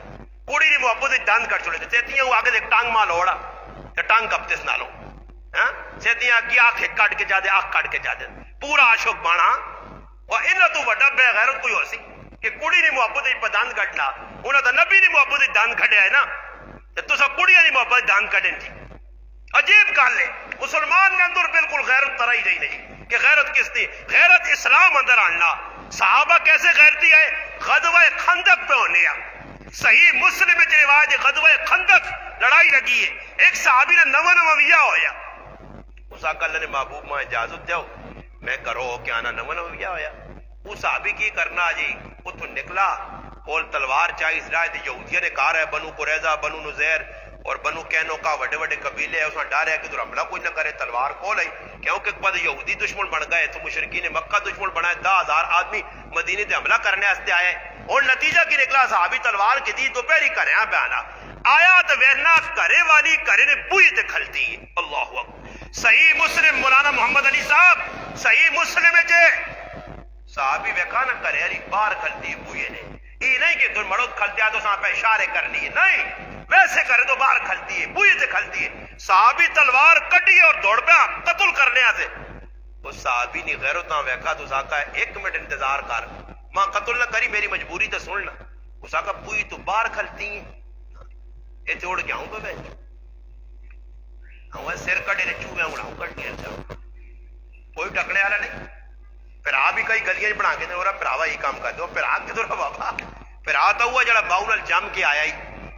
کڑی دی محبت دند کٹ چھوڑے تے تیاں آگے ایک ٹانگ مال اوڑا تے ٹانگ کپتس نہ لو سیدیاں کی آنکھ کٹ کے جا دے آنکھ کٹ کے جا دے پورا عاشق بانا اور انہاں تو وڈا بے غیرت کوئی ہو سی کہ کڑی دی محبت پہ دند کٹنا انہاں تو نبی دی محبت دند کٹیا ہے نا تے تساں کڑیاں دی محبت دند کٹن جی عجیب گل ہے. مسلمان نے اندر بالکل غیرت طرح ہی نہیں کہ غیرت کس دی غیرت اسلام اندر آنا. صحابہ کیسے غیرتی ہے غزوہ خندق پہ ہونے صحیح مسلم وچ روایت غزوہ خندق لڑائی لگی ہے ایک صحابی نے نواں ویا ہویا اس اللہ نے محبوب ماں اجازت دیو میں کرو کہ آنا نواں ویا ہویا. وہ صحابی کی کرنا جی اتوں نکلا کول تلوار چاہیے اسرائیل یہودیہ نے کہا ہے بنو قریظہ بنو نزیر اور بنو کینو کا وڈے وڈے قبیلے اس نے ڈر ہے کہ تو حملہ کوئی نہ کرے تلوار کھول آئی کیونکہ بعد یہودی دشمن بن گئے تو مشرکین مکہ دشمن بنا ہے 10,000 آدمی مدینے تے حملہ کرنے واسطے آئے اور نتیجہ کی نکلا صحابی تلوار کی دی دوپہری کرے بیانا آیا تو وہنا کرے والی کرے نے بوئی تے کھلتی. اللہ اکبر. صحیح مسلم مولانا محمد علی صاحب صحیح مسلم ہے صحابی ویکھا نہ کرے علی باہر کھلتی بوئی نے یہ نہیں کہ تم مرد کھلتے آ تو ساں پہ اشارے کرنی ہے نہیں ویسے کرے تو باہر کھلتی ہے بوئی سے کھلتی ہے. صحابی تلوار کٹی اور دوڑ پہ قتل کرنے سے اس صحابی نے غیرتاں ویکھا تو اس آقا ایک منٹ انتظار کر، ماں قتل نہ کری، میری مجبوری تو سن لنا۔ اس آقا پوئی تو باہر کھلتی ہیں اے توڑ کے آؤں پہ بیٹھ ہوں سر کٹے نے چوہے اڑاؤں کٹ گیا کوئی ٹکنے والا نہیں۔ پھر آ بھی کئی گلیاں بنا کے دے پراوا یہ کام کر دو، پھر آ کے تو بابا پھر آ تو ہوا جڑا باؤ نال جم کے آیا ہی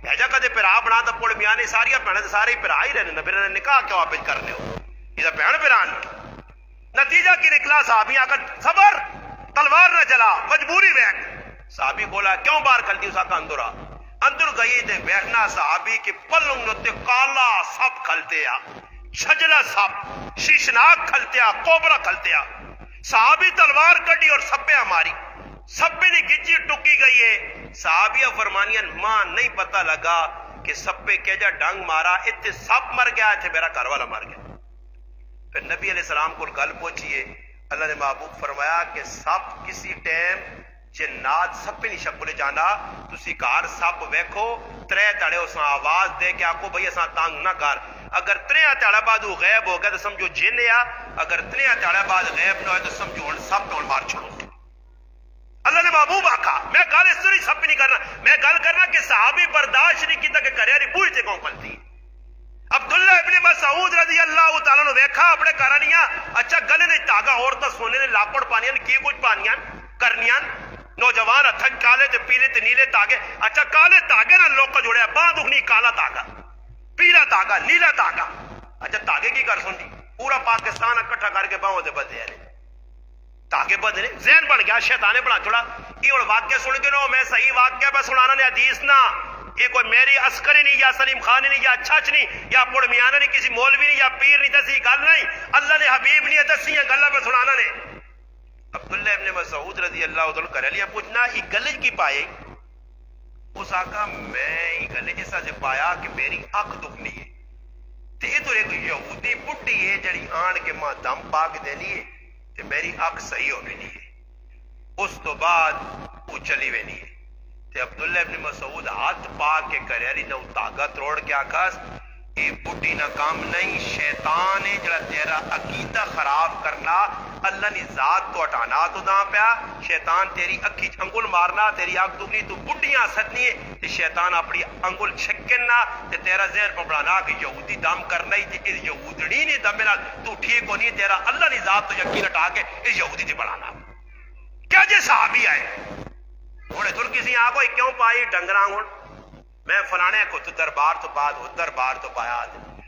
ایجا کدے پھر آ بنا تو پڑ میاں نے ساریا بھੈਣਾਂ سارے ہی پھر آ ہی رہنے نہ پھر نکاح کیوں واپس کرنے ہو یہ بہن پھران۔ نتیجہ کی نکلا صحابی آ کر صبر تلوار نہ چلا مجبوری ویک۔ صحابی بولا کیوں باہر کھلتی؟ اس آقا اندر آ، اندر گئی تے بیٹھنا صحابی کے پلنگ نتے کالا سب کھلتے آ، چھجلا سب شیشناک کھلتے آ، کوبرا کھلتے آ۔ صحابی تلوار کٹی اور سپے ماری، سپے نے گچی ٹکی گئی ہے۔ صحابیہ فرمانیاں ماں نہیں پتہ لگا کہ سپے کیجا ڈنگ مارا، اتنے سپ مر گیا، اتنے میرا گھر والا مر گیا۔ پھر نبی علیہ السلام کو گل پوچھئے، اللہ نے محبوب فرمایا کہ سپ کسی ٹائم جنات سپے نہیں شکل جانا، تسی کار سپ ویکھو ترے تڑے اساں آواز دے کے آکو بھئی اساں تانگ نہ کر، اگر تریاں تڑے بعد وہ غیب ہو گیا تو سمجھو جن یا، اگر تریاں تڑے بعد غیب نہ ہوئے تو سمجھو ہن سپ نہ مار چھوڑو۔ اللہ نے محبوب آکھا میں گل اس طرح سب نہیں کرنا، میں گل کرنا کہ صحابی برداشت نہیں کیتا کہ کرے نہیں بوجھ تے کون پلتی۔ عبداللہ ابن مسعود رضی اللہ تعالیٰ نے ویکھا اپنے کرانیاں اچھا گلے نے تاگا عورتاں سونے نے لاپڑ پانیاں کی کچھ پانیاں کرنیاں، نوجوان ہتھن کالے تے پیلے تے نیلے تاگے، اچھا کالے تاگے نہ لوگ جوڑے باں دکھنی کالا تاگا پیلا تاگا نیلا تاگا، اچھا تاگے کی کر سن دی پورا پاکستان اکٹھا کر کے باہوں دے بدے ہیں تاکہ بدلے ذہن بن گیا شیطان نے بنا چھوڑا۔ یہ اور واقعہ سن کے نو میں صحیح واقعہ پہ سنانا نے حدیث نہ، یہ کوئی میری عسکری نہیں یا سلیم خان نہیں یا چھچ نہیں یا پڑ میانہ نہیں کسی مولوی نہیں یا پیر نہیں دسی گل نہیں، اللہ نے حبیب نہیں دسی ہیں گلہ پہ سنانا نے۔ عبداللہ ابن مسعود رضی اللہ تعالیٰ کر لیا پوچھنا یہ گلج کی پائے؟ اس آقا میں یہ گلج جیسا سے پایا کہ میری اکھ دکھنی ہے تے یہ تو ایک یہودی بڈی ہے جڑی آن کے ماں دم پا کے دینی ہے تے میری اکھ صحیح ہو نہیں ہے۔ اس تو بعد وہ چلی وینی ہے تے عبداللہ ابن مسعود ہاتھ پا کے کریاری نہ طاقت روڑ کے آکھاس یہ بڈی نہ کام نہیں، شیطان ہے جڑا تیرا عقیدہ خراب کرنا، اللہ نے ذات تو ہٹانا تو نہ پیا، شیطان تیری اکھی انگل مارنا، تیری آنکھ دکھنی تو بڈیاں سدنی ہے تے شیطان اپنی انگل چھکنا تے تیرا ذہن پر بڑھانا کہ یہودی دم کرنا ہی تے اس یہودڑی نے دم نال تو ٹھیک ہونی، تیرا اللہ نے ذات تو یقین ہٹا کے اس یہودی تے بڑھانا۔ کیا جے صحابی آئے ہونے تل کسی آپ کو کیوں پائی ڈنگراں ہوں میں فلانے کو تو دربار تو بعد ہو دربار تو پایا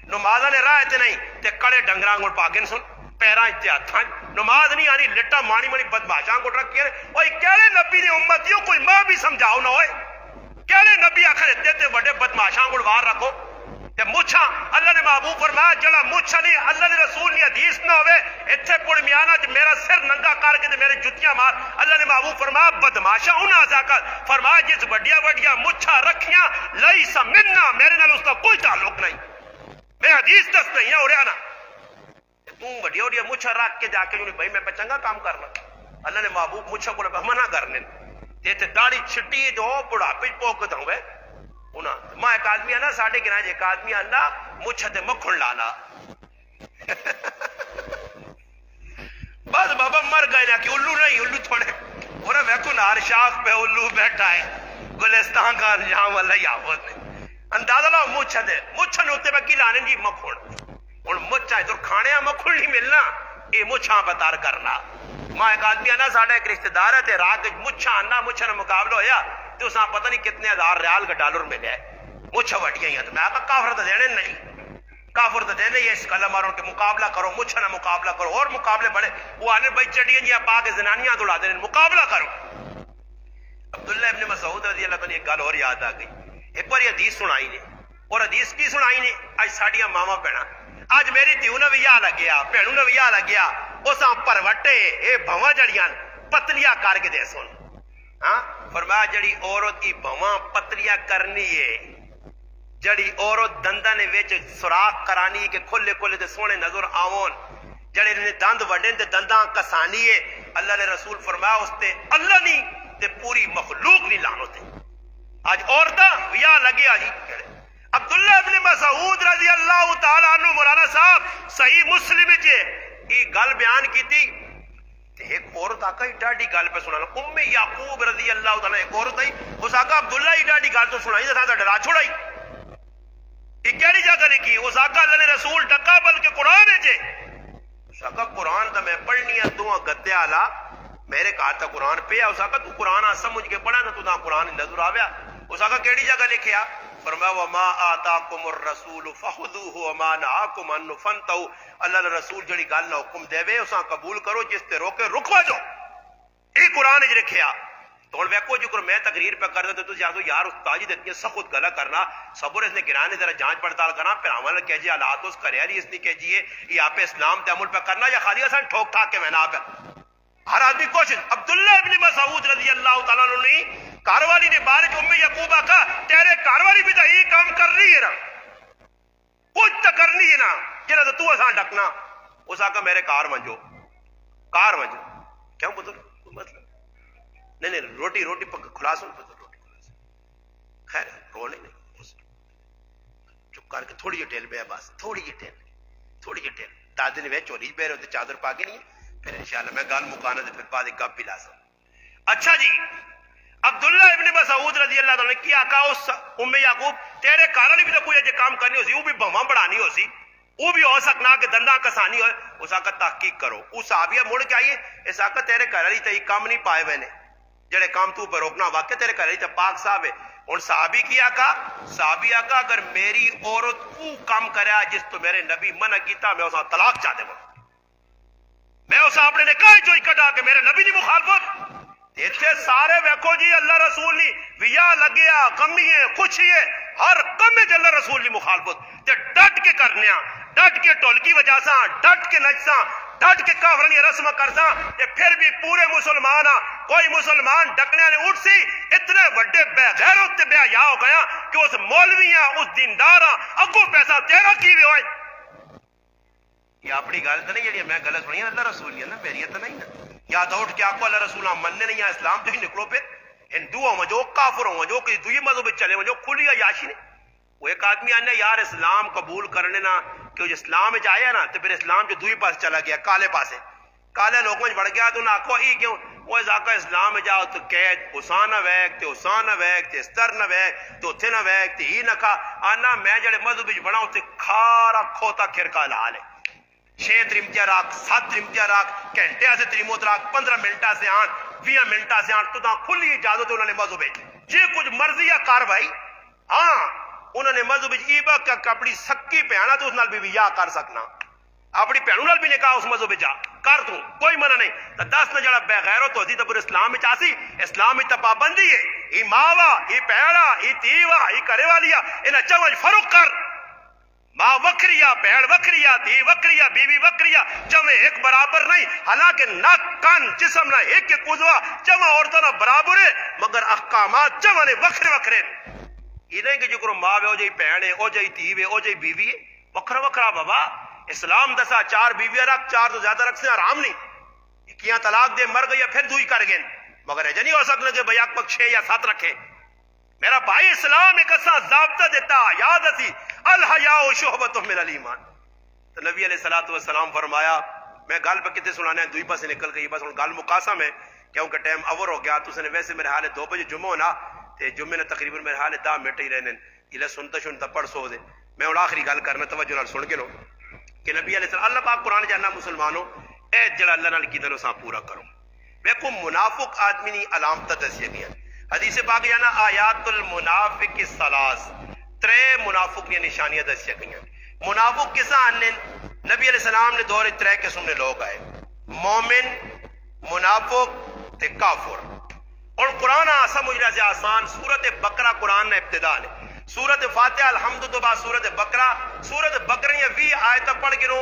نمازہ نے راہ تے نہیں تے کڑے ڈنگراں کو پاگن سن پیراں تے ہتھاں نماز نہیں آنی لٹا مانی مانی بدماشاں کو رکھ کے اوئے کیڑے نبی نے امتیوں کوئی ماں بھی سمجھاؤ نہ ہوئے کیڑے نبی آخر تے بڑے بدماشاں کو وار رکھو تے مچھاں اللہ نے محبوب فرمایا جڑا مچھا نہیں اللہ نے رسول نے حدیث نہ ہوئے اتھے پڑ میانہ تے میرا سر ننگا کر کے تے میرے جتیاں مار اللہ نے محبوب فرمایا بدماشا انہاں ذاکر فرمایا جس بڑیا بڑیا مچھا رکھیاں لیس منا میرے نال اس کا کوئی تعلق نہیں، میں حدیث دس نہیں ہو رہا نا تو بڑیا بڑیا مچھا رکھ کے جا کے جو بھائی میں چنگا کام کرنا اللہ نے محبوب مچھا کو منع کرنے تے داڑھی چھٹی جو بڑھاپے پوک دوں گے انہاں ماں ایک آدمی آنا ساڑھے گرائیں ایک آدمی آنا مچھا تے مکھن لانا بس بابا مر گئے نا کہ الو نہیں الو تھوڑے اور ویکو نار شاخ پہ الو بیٹھا ہے گلستان کا انجام اللہ یاوت نے اندازہ لاؤ مچھا دے مچھا نے ہوتے باقی لانے جی مکھن اور مچھا ہے تو کھانے مکھن نہیں ملنا یہ مچھا بتار کرنا ماں ایک آدمی آنا ساڑھا ایک رشتہ دار ہے تے راہ مچھا آنا مچھا نے مقابلہ ہویا تو اساں پتہ نہیں کتنے ہزار ریال کا ڈالر ملے ہے مچھا وٹیاں ہیں تو میں آقا کافر تو دینے نہیں کافر تو دینے یہ اس کلم ماروں کے مقابلہ کرو مچھا نہ مقابلہ کرو اور مقابلے بڑے وہ آنے بھائی چڑیاں جی پا کے زنانیاں دوڑا دینے مقابلہ کرو۔ عبداللہ ابن مسعود رضی اللہ تعالیٰ ایک گل اور یاد آ گئی ایک بار یہ حدیث سنائی نے اور حدیث کی سنائی نے آج ساڑیاں ماما بہنا آج میری تیو نے بھی لگیا بہنوں نے بھی لگیا اساں پروٹے اے بھواں جڑیاں پتلیاں کر کے دے سن ہاں فرمایا جڑی عورت کی بھواں پتلیاں کرنی ہے جڑی عورت دنداں نے وچ سوراخ کرانی کہ کھلے کھلے تے سونے نظر آون جڑے نے دند وڈے تے دنداں کسانی ہے اللہ نے رسول فرمایا اس تے اللہ نہیں تے پوری مخلوق نہیں لعنت ہے۔ آج عورتاں ویا لگیا جی عبداللہ ابن مسعود رضی اللہ تعالیٰ عنہ مولانا صاحب صحیح مسلم وچ یہ گل بیان کیتی تے ایک عورت آقا ہی ڈاڈی گل پہ سنا ام یعقوب رضی اللہ تعالیٰ ایک عورت آئی اس آقا عبداللہ ہی ڈاڈی گل تو سنائی تو ڈرا چھوڑائی یہ کہڑی جگہ لکھی اس آقا اللہ نے رسول ڈکا بلکہ قرآن ہے جے اس آقا قرآن تو میں پڑھنی ہے دو گدے آلا میرے کہا تھا قرآن پہ اس آقا تو قرآن سمجھ کے پڑھا نا تو قرآن نظر آویا اس آقا کہڑی جگہ لکھیا فرمایا وما آتاکم الرسول فخذوه وما نهاکم عنہ فانتہوا اللہ نے رسول جڑی گل نہ حکم دے وے اساں قبول کرو جس تے روکے رکوا جو یہ قرآن وچ لکھیا تو ہن ویکھو جو میں تقریر پہ کردا تے تسی آکھو یار استاد جی اتنی سخت گلا کرنا صبر اس نے گرانے ذرا جانچ پڑتال کرنا پھراواں نے کہہ جی حالات اس کرے علی اس نے کہہ جی یہ آپ اسلام تے عمل پہ کرنا یا خالی اساں ٹھوک ٹھاک کے میں نہ پہ ہر آدمی کوشش عبداللہ ابن مسعود رضی اللہ تعالیٰ عنہ نے گھر والی نے بارش ام یعقوب آقا تیرے گھر والی بھی تو یہ کام کر رہی ہے نا کچھ تو کرنی ہے نا جنہاں تو اساں ڈکنا اس آقا میرے کار منجو کیوں بزرگ مطلب نہیں روٹی پک کھلا سن روٹی خیر رونے نہیں چپ کر کے تھوڑی جی ٹیل پہ بس تھوڑی جی ٹیل دادے نے چولی پہ رہے چادر پا کے نہیں پھر انشاءاللہ میں گال مکانا دے پھر بعد ایک گپ پلا سکوں اچھا جی عبداللہ ابن مسعود رضی اللہ عنہ نے کیا کہا اس ام یعقوب تیرے کارا بھی تو کوئی اجے کام کرنی ہو سی وہ بھی بھواں بڑھانی ہو سی وہ بھی ہو سکنا کہ دنداں کسانی ہوئے اس آقا تحقیق کرو اس صحابیہ مڑ کے آئیے اس آقا تیرے کارا لی تے کام نہیں پائے میں نے جڑے کام تو پر روکنا واقع تیرے کارا لی تے پاک صاحب ہے اور صحابی کیا کہا صحابی آقا اگر میری عورت وہ کام کریا جس تو میرے نبی منع کیتا میں اسا طلاق چاہ دے میں اس اپنے نے کہا جو کٹا کہ میرے نبی نے مخالفت اتنے سارے ویکھو جی اللہ رسول نے ویا لگیا غمی ہے خوشی ہے ہر کم میں اللہ رسول کی مخالفت تے ڈٹ کے کرنے ڈٹ کے ٹولکی وجہ سا ڈٹ کے نچسا ڈٹ کے کافرنی رسم کرسا تے پھر بھی پورے مسلمان کوئی مسلمان ڈکنے نے اٹھ سی اتنے بڑے بے غیرت تے بے حیا ہو گیا کہ اس مولوی اس دیندار اگوں پیسہ تیرا کی ہوئے یہ اپنی گل تو نہیں جی میں غلط سنی اللہ رسول نا میری تو نہیں نا یا تو اٹھ کے آپ کو اللہ رسول مننے نہیں اسلام تو ہی نکلو پھر ہندو ہوں جو کافر ہوں جو کسی دوسری مذہب چلے ہوں جو کھلی عیاشی نے وہ ایک آدمی آنے یار اسلام قبول کرنے نا کہ جو اسلام میں آیا نا تو پھر اسلام جو دوسری پاس چلا گیا کالے پاسے کالے لوگوں میں بڑھ گیا تو نہ آخو ہی کیوں وہ ذاکہ اسلام میں جاؤ تو قید اسانہ ویک تے اسانہ ویک تے استر نہ ویک تو تھے نہ ویک تے ہی نہ کھا آنا میں جڑے مذہب بڑا تے کھارا کھوتا کھرکا لحال ہے 6 ترمتیا راک 7 ترمتیا راک گھنٹے سے تریموت راک 15 منٹا سے 20 منٹا سے تو دا کھلی اجازت انہوں نے مذہب جی کچھ مرضی یا کاروائی ہاں انہوں نے مذہب ایبا کہ اپنی سکی پہنا تو اس نال بھی یا کر سکنا اپنی پہنوں نال بھی نے کہا اس مذہب جا کر تو کوئی منع نہیں تو 10 نے جڑا بے غیرت ہوتی تو پھر اسلام میں چاسی اسلام میں پابندی ہے ای ماوا ای پہڑا ای تیوا ای کرے والیا انہیں چمج فروغ کر ماں وکریا بہن وکریا دھی وکریا بیوی وکریا چویں ایک برابر نہیں حالانکہ ناک کان جسم نہ ایک کے کودوا چواں عورتوں نہ برابر ہے مگر احکامات چواں نے وکھرے وکھرے یہ نہیں کہ جو کرو ماں او جائی بہن ہے او جائی دھی ہے او جائی بیوی ہے وکھرا وکھرا بابا اسلام دسا 4 بیویاں رکھ 4 تو زیادہ رکھ سے آرام نہیں کیا طلاق دے مر گئی پھر دوئی کر گئے مگر ایجا نہیں ہو سکتا کہ بھیا 6 یا 7 رکھے میرا بھائی اسلام ایک ایسا ضابطہ دیتا یاد اسی الحیاء شعبۃ من الایمان تو نبی علیہ الصلوۃ والسلام فرمایا میں گل پہ کتے سنانے دوئی پاسے نکل گئی بس گل مقاسم ہے کیونکہ ٹائم اوور ہو گیا تو نے ویسے میرے حال 2 بجے جمعہ ہونا تے جمعے نے تقریباً میرے حال 10 منٹ ہی رہنے یہ سنتا پڑھ سو دے میں ہوں آخری گل کرنا توجہ نال سن کے لو کہ نبی علیہ السلام اللہ پاک قرآن جاننا مسلمانوں اے جڑا اللہ نال کیتا نو سا پورا کرو دیکھو منافق آدمی نہیں علامت دسیا گیا حدیث پاک جانا آیات المنافق الثلاث 3 منافق کی نشانیاں دسیا گئی منافق کسا آنے نبی علیہ السلام نے دور 3 قسم نے لوگ آئے مومن منافق تے کافر اور قرآن سمجھ رہا سے آسان سورت بقرہ قرآن نے ابتدا نے سورت فاتحہ الحمد تو بعد سورت بقرہ یہ 20 آیت پڑھ گرو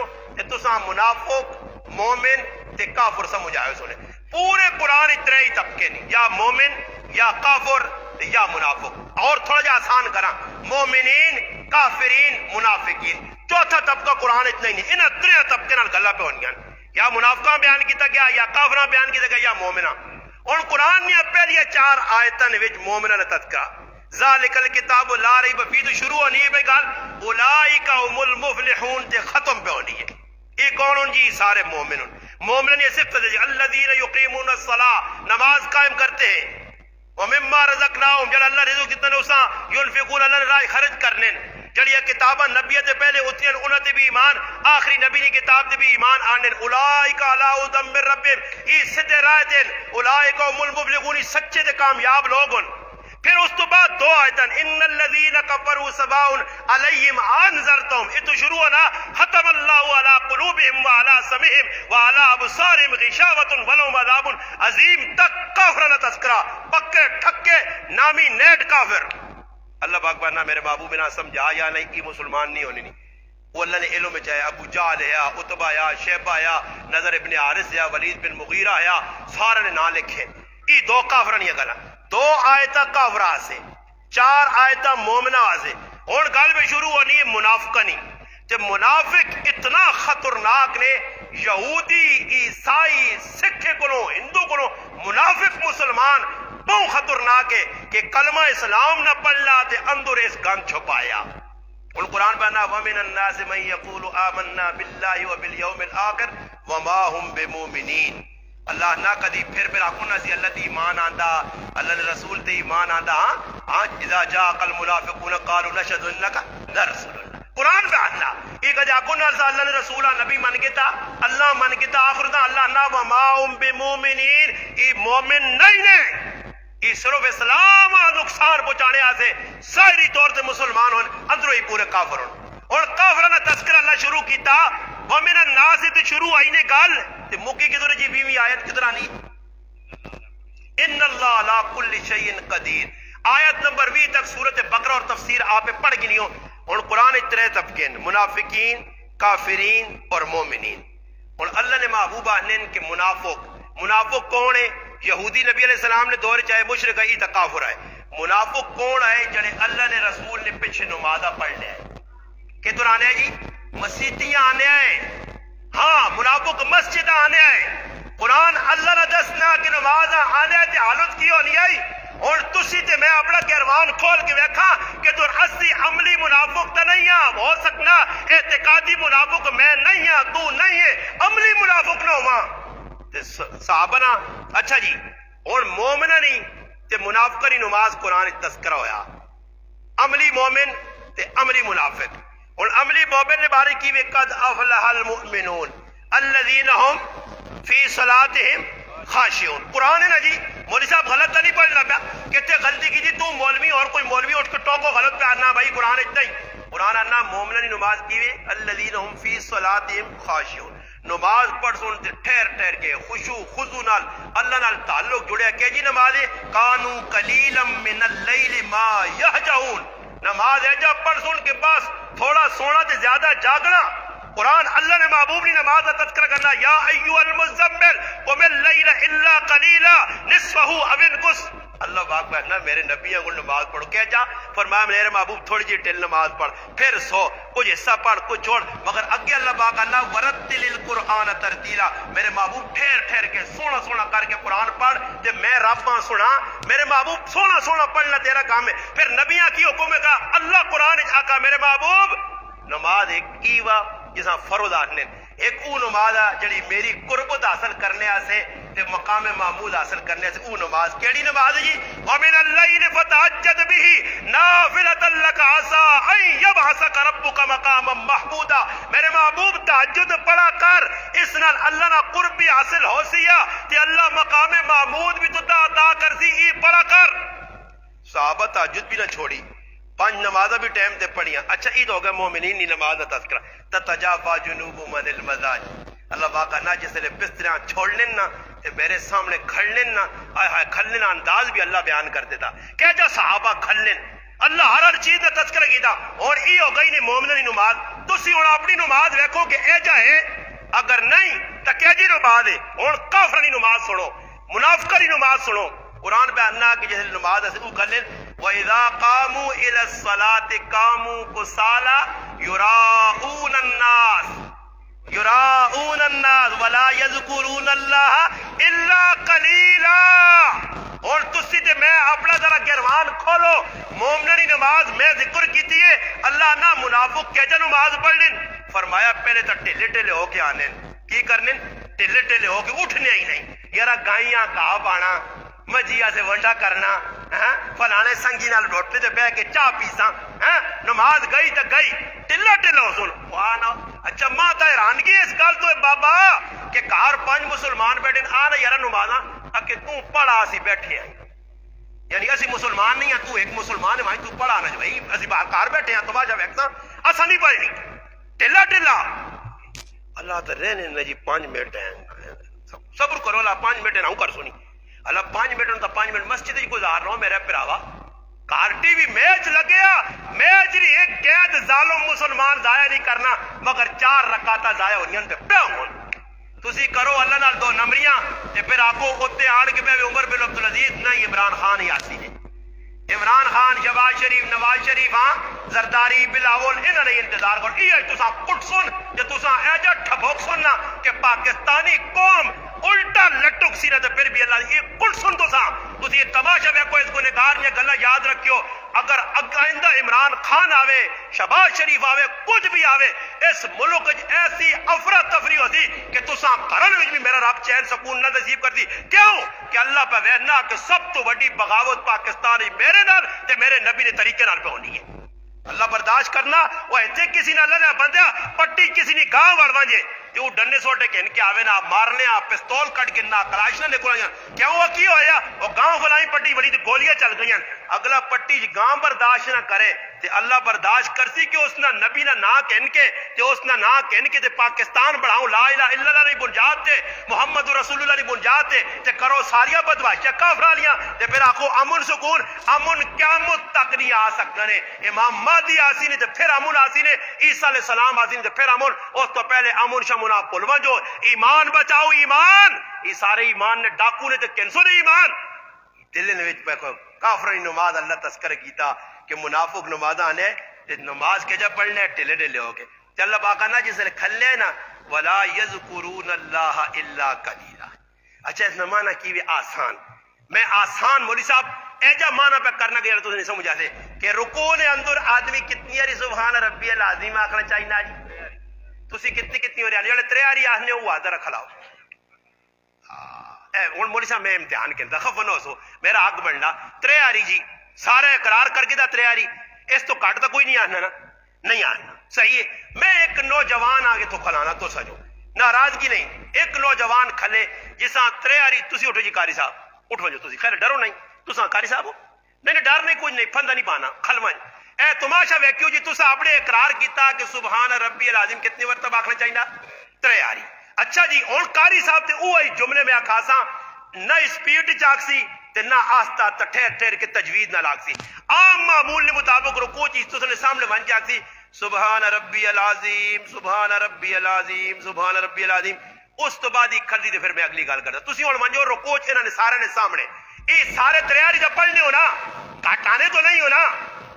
تو سا منافق مومن تے کافر سمجھ آئے سنے پورے قرآن 3 ہی طبقے نہیں یا مومن یا کافر یا منافق اور تھوڑا جا آسان کرا مومنین کافرین منافقین چوتھا طبقہ قرآن اتنا ہی نہیں انہاں 3 طبقے نال گلا پہ ہونیاں یا منافقاں بیان کیتا گیا یا کافراں بیان کیتا گیا یا مومناں اور قرآن نے پہلی 4 آیتاں وچ مومناں دا تذکرہ ذالک الکتاب لا ریب فیہ شروع نہیں ہے گل اولئک هم المفلحون تے ختم پہ ہونی ہے یہ کون جی؟ سارے مومن. مومن نے صرف الذین یقیمون الصلاۃ، نماز قائم کرتے ہیں. ومما رزقناہم، جڑا اللہ رزق دیتا ہے اساں ينفقون، اللہ نے راہ خرچ کرنے. جڑیاں کتاباں نبیوں تے پہلے اتریاں انہاں تے بھی ایمان، آخری نبی دی کتاب تے بھی ایمان آنے. اولئک علی ھدی من ربہم، یہ سیدھے راہ تے. اولئک هم المفلحون، سچے تے کامیاب لوگ ہن. پھر اس تو بعد دو آیتن، ان الذین کفروا سواء علیہم انذرتہم، یہ تو شروع ہے نا. ختم اللہ علی قلوبہم وعلی سمعہم وعلی ابصارہم غشاوۃ ولہم عذاب عظیم تک کافرانہ تذکرہ، پکے ٹھکے نامی نیٹ کافر. اللہ پاک بنا میرے محبوب نہ سمجھا یا نہیں یہ مسلمان نہیں ہونے نہیں. وہ اللہ نے علم میں چاہے ابو جہل ہے، عتبہ یا شیبہ یا نظر ابن حارث یا ولید بن مغیرہ یا سارے نے نہ لکھے. یہ دو کافران یہ گلا، دو آیتہ کافرہ سے، چار آیتہ مومنہ سے. اور گل میں شروع ہونی ہے منافقنی. جب منافق اتنا خطرناک نے، یہودی عیسائی سکھ کو ہندو کو منافق مسلمان بہت خطرناک ہے کہ کلمہ اسلام نہ پڑھنا تے اندر اس گن چھپایا. اور قرآن بنا ومن الناس من یقول آمنا باللہ وبالیوم الآخر وما هم بمؤمنین. اللہ نہ کدی پھر آکھنا سی اللہ تے ایمان آندا، اللہ نے رسول تے ایمان آندا. ہاں اذا جاء المنافقون قالوا نشهد انک لرسول اللہ. قرآن پہ آنا یہ کہ آکھنا اللہ نے رسول نبی من گتا، اللہ من گتا، آخر دا اللہ نہ وما هم بمؤمنین، یہ مومن نہیں نے. یہ صرف اسلام نقصان پہنچانے آسے ظاہری طور سے مسلمان ہون، اندروں ہی پورے کافر ہون. اور کافرانہ تذکرہ اللہ شروع کیتا ومن الناس تے شروع آئی نے گل تے مکی کدھر جی 20 آیت کدھر آنی ان اللہ علی کل شیء قدیر. آیت نمبر 20 تک سورۃ بقرہ اور تفسیر آپ پڑھ گئی ہو. اور قرآن اتنے طبقے منافقین، کافرین اور مومنین. اور اللہ نے محبوبہ نے کہ منافق کون ہے؟ یہودی نبی علیہ السلام نے دور چاہے مشرق ہی تکافر ہے. منافق کون ہے؟ جڑے اللہ نے رسول نے پیچھے نمازہ پڑھ لیا ہے. کدھر آنے ہیں جی؟ مسیتیاں آنے ہیں. ہاں منافق مسجد آنے ہیں. قرآن اللہ نے دسنا کہ نماز آنے تے حالت کی ہونی آئی. اور تسی تے میں اپنا کیروان کھول کے ویکھا کہ تو اسی عملی منافق تو نہیں ہے. ہو سکنا اعتقادی منافق میں نہیں ہے، تو نہیں ہے، عملی منافق نہ ہوا صحابہ نا. اچھا جی اور مومنہ نہیں تے منافقہ نہیں نماز قرآن تذکرہ ہویا. عملی مومن تے عملی منافق. اور عملی مومن نے بارے کی وے قد افلح المؤمنون الذین هم فی صلاتہم خاشعون. قرآن ہے نا جی. مولوی صاحب غلط تو نہیں پڑھنا پیا، کہتے غلطی کی جی تو مولوی اور کوئی مولوی اٹھ کے ٹوکو غلط پہ آنا بھائی قرآن اتنا ہی. قرآن آنا مومنہ نہیں نماز کی وے الذین هم فی صلاتہم خاشعون. نماز پڑھ سن ٹھہر ٹھہر کے خشوع خضوع نال اللہ نال تعلق جڑیا کہ جی نماز کانو قلیلا من اللیل ما یہجعون. نماز ہے جب پڑھ سن کے بس تھوڑا سونا تے زیادہ جاگنا. قرآن اللہ نے محبوب نے نماز کا تذکرہ کرنا یا ایھا المزمل قم اللیل الا قلیلا نصفہ او انقص. اللہ پاک کہنا میرے نبیوں کو نماز پڑھو. کہہ جا فرمایا میرے محبوب تھوڑی جی ٹل نماز پڑھ پھر سو، کچھ حصہ پڑھ کچھ چھوڑ. مگر اگے اللہ پاک کہنا ورتل القرآن ترتیلا. میرے محبوب ٹھہر ٹھہر کے سونا سونا کر کے قرآن پڑھ تے میں رب ہاں سنا. میرے محبوب سونا سونا پڑھنا تیرا کام ہے. پھر نبیاں کی حکم ہے کہا اللہ قرآن آقا میرے محبوب نماز ایک کی وا جسا فرض آنے ایک او نماز جڑی میری قربت حاصل کرنے سے تے مقام محمود حاصل کرنے سے او نماز کیڑی نماز ہے جی؟ ومن اللیل فتہجد بہ نافلۃ لک عسى ان یبعثک ربک مقاما محمودا. میرے محبوب تہجد پڑھا کر، اس نال اللہ نہ قربی حاصل ہو سیا تے اللہ مقام محمود بھی تو عطا کر سی. ای پڑھا کر. صحابہ تہجد بھی نہ چھوڑی، 5 نمازہ بھی ٹائم تے پڑھیاں. اچھا عید ہو گیا مومنین نہیں نماز کا تذکرہ. تتجافا جنوبہم عن المضاجع. اللہ پاک نہ جس نے بستریاں چھوڑ لینا تے میرے سامنے کھڑ لینا. آئے ہائے کھلنے انداز بھی اللہ بیان کر دیتا کہ جا صحابہ کھلن اللہ ہر چیز کا تذکرہ کیتا. اور ای ہو گئی نہیں مومنہ دی نماز. تسی ہن اپنی نماز دیکھو کہ اے جا ہے، اگر نہیں تو کیا جی نماز ہے. اور کافر دی نماز سنو، منافقہ دی نماز سنو. قرآن پہ انہا کہ جیسے نماز ہے وہ کھلن وَإِذَا قَامُوا إِلَى الصَّلَاةِ قَامُوا كُسَالَى يُرَاءُونَ النَّاسَ وَلَا يَذْكُرُونَ اللَّهَ إِلَّا قَلِيلًا. اور تسی تے میں اپنا ذرا گرمان قرآن کھولو مومنی نماز میں ذکر کیتی ہے اللہ نہ منافق کہہ جا نماز پڑھ لیں فرمایا پہلے تو ٹھلے ٹھلے ہو کے آنے کی کرنے ٹھلے ٹھلے ہو کے اٹھنے ہی نہیں یارا گائیاں گاہ پانا مجھیا سے ونڈا کرنا فلانے سنگی نال روٹے تے بہ کے چاہ پیساں نماز گئی تو گئی ٹلا ٹلا ہو سن اچھا ماں تا حیرانگی اس گل تو بابا کہ گھر 5 مسلمان بیٹھے آنا یارا نمازاں کہ تو پڑھا اسی بیٹھے آئی یعنی اسی مسلمان نہیں ہیں تو ایک مسلمان ہے بھائی تو پڑھا نہ بھائی اسی گھر بیٹھے ہیں تو واجہ ویکساں اسا نہیں پڑھنی ٹلا ٹلا اللہ تے رہنے نے جی 5 منٹ ہیں صبر کرو اللہ 5 منٹ نہ کر سنی اللہ 5 منٹ تو 5 منٹ مسجد ہی گزار رہا ہوں میرے پراوا کار ٹی وی میچ لگیا میچ نہیں ایک قید ظالم مسلمان ضائع نہیں کرنا مگر 4 رکعتاں ضائع ہونیاں تے پیا ہون تسی کرو اللہ نال 2 نمبریاں تے پھر آکو اوتے آن کے میں عمر بن عبدالعزیز نہیں عمران خان یاسی نے عمران خان شہباز شریف نواز شریف ہاں زرداری بلاول انہوں نے انتظار کر یہ تساں کٹ سن کہ تساں ایجا ٹھبوک سننا کہ پاکستانی قوم الٹا لٹک سی نہ پھر بھی اللہ یہ کٹ سن تساں یہ تماشا ویکھو اس کو نگار نے گلا یاد رکھیو اگر آئندہ عمران خان آوے شہباز شریف آوے کچھ بھی آوے اس ملک ایسی افراتفری ہوتی کہ تساں کرن وچ بھی میرا رب چین سکون نہ نصیب کرتی کیوں کہ اللہ پہ وینا کہ سب تو بڑی بغاوت پاکستان میرے نال تے میرے نبی نے طریقے نال پہ ہونی ہے اللہ برداشت کرنا وہ ایتھے کسی نہ لنے بندیا پٹی کسی نے گاں وڑ وانجے تے وہ ڈنڈے سوٹے کے ان کے آوے نا مارنے آ پستول کٹ کے نہ کلاش نہ نکل جان کیوں وہ کی ہویا وہ گاؤں فلائی پٹی بڑی تے گولیاں چل گئیاں اگلا پٹی گاں برداشت نہ کرے تے اللہ برداشت کرسی کہ اس نہ نبی نہ کہن کے تے اس نہ کہن کے تے پاکستان بڑھاؤں لا الہ الا اللہ نہیں بنجات تے محمد رسول اللہ نہیں بنجات تے کرو ساریا بدماشیاں کافرالیاں تے پھر آخو امن سکون امن قیامت تک نہیں آ سکتا نے امام مہدی آسی نے تے پھر امن آسی نے عیسیٰ علیہ السلام آسی نے تے پھر امن اس تو پہلے امن شمنا پلوا جو ایمان بچاؤ ایمان یہ سارے ایمان نے ڈاکو نے تے کینسو نے ایمان دل نے وچ پہ کافرانی نماز اللہ تذکر کیتا کہ منافق نمازاں نے نماز کے جب پڑھنے ٹلے ڈلے ہو کے تے اللہ پاک نا جس نے کھلے نا ولا یذکرون اللہ الا قلیلا اچھا اس نمانا کی بھی آسان میں آسان مولوی صاحب ایجا معنی پہ کرنا کہ تو نہیں سمجھا سے کہ رکوع نے اندر آدمی کتنی ہری سبحان ربی العظیم آخنا چاہیے نا جی تسی کتنی ہو رہی جڑے 3 ہری آخنے وہ آدھا رکھ لاؤ ہوں مولوی صاحب میں امتحان کے خف نہ سو میرا حق بننا 3 ہری جی سارے اقرار کر کے 3 ہری اس تو کٹ تو کوئی نہیں آنا نا نہیں آنا صحیح ہے میں ایک نوجوان آگے تو کھلانا تو سجو ناراضگی نہیں ایک نوجوان کھلے جساں 3 ہری تسی اٹھو جی قاری صاحب اٹھ وجو تسی خیر ڈرو نہیں تساں قاری صاحب ہو نہیں ڈر نہیں کچھ نہیں پھندا نہیں پانا کھلواں اے تماشا ویکھیو جی تساں اپنے اقرار کیتا کہ سبحان ربی العظیم کتنی مرتبہ آکھنا چاہیے 3 ہری اچھا جی ہن قاری صاحب تے اوہی جملے میں آکھاساں نہ اسپیڈ چاکسی تے نہ آہستہ ٹھہر ٹھہر کے تجوید نہ لاگسی عام معمول کے مطابق رکوع چیز تو نے سامنے ون کے آکسی سبحان ربی العظیم سبحان ربی العظیم سبحان ربی العظیم اس تو بعد ہی کھلدی تے پھر میں اگلی گل کردا تسی ہن منجو رکوع انہاں نے سارے نے سامنے یہ سارے 3 ہری جب پڑھنے ہو نا کٹانے تو نہیں ہو نا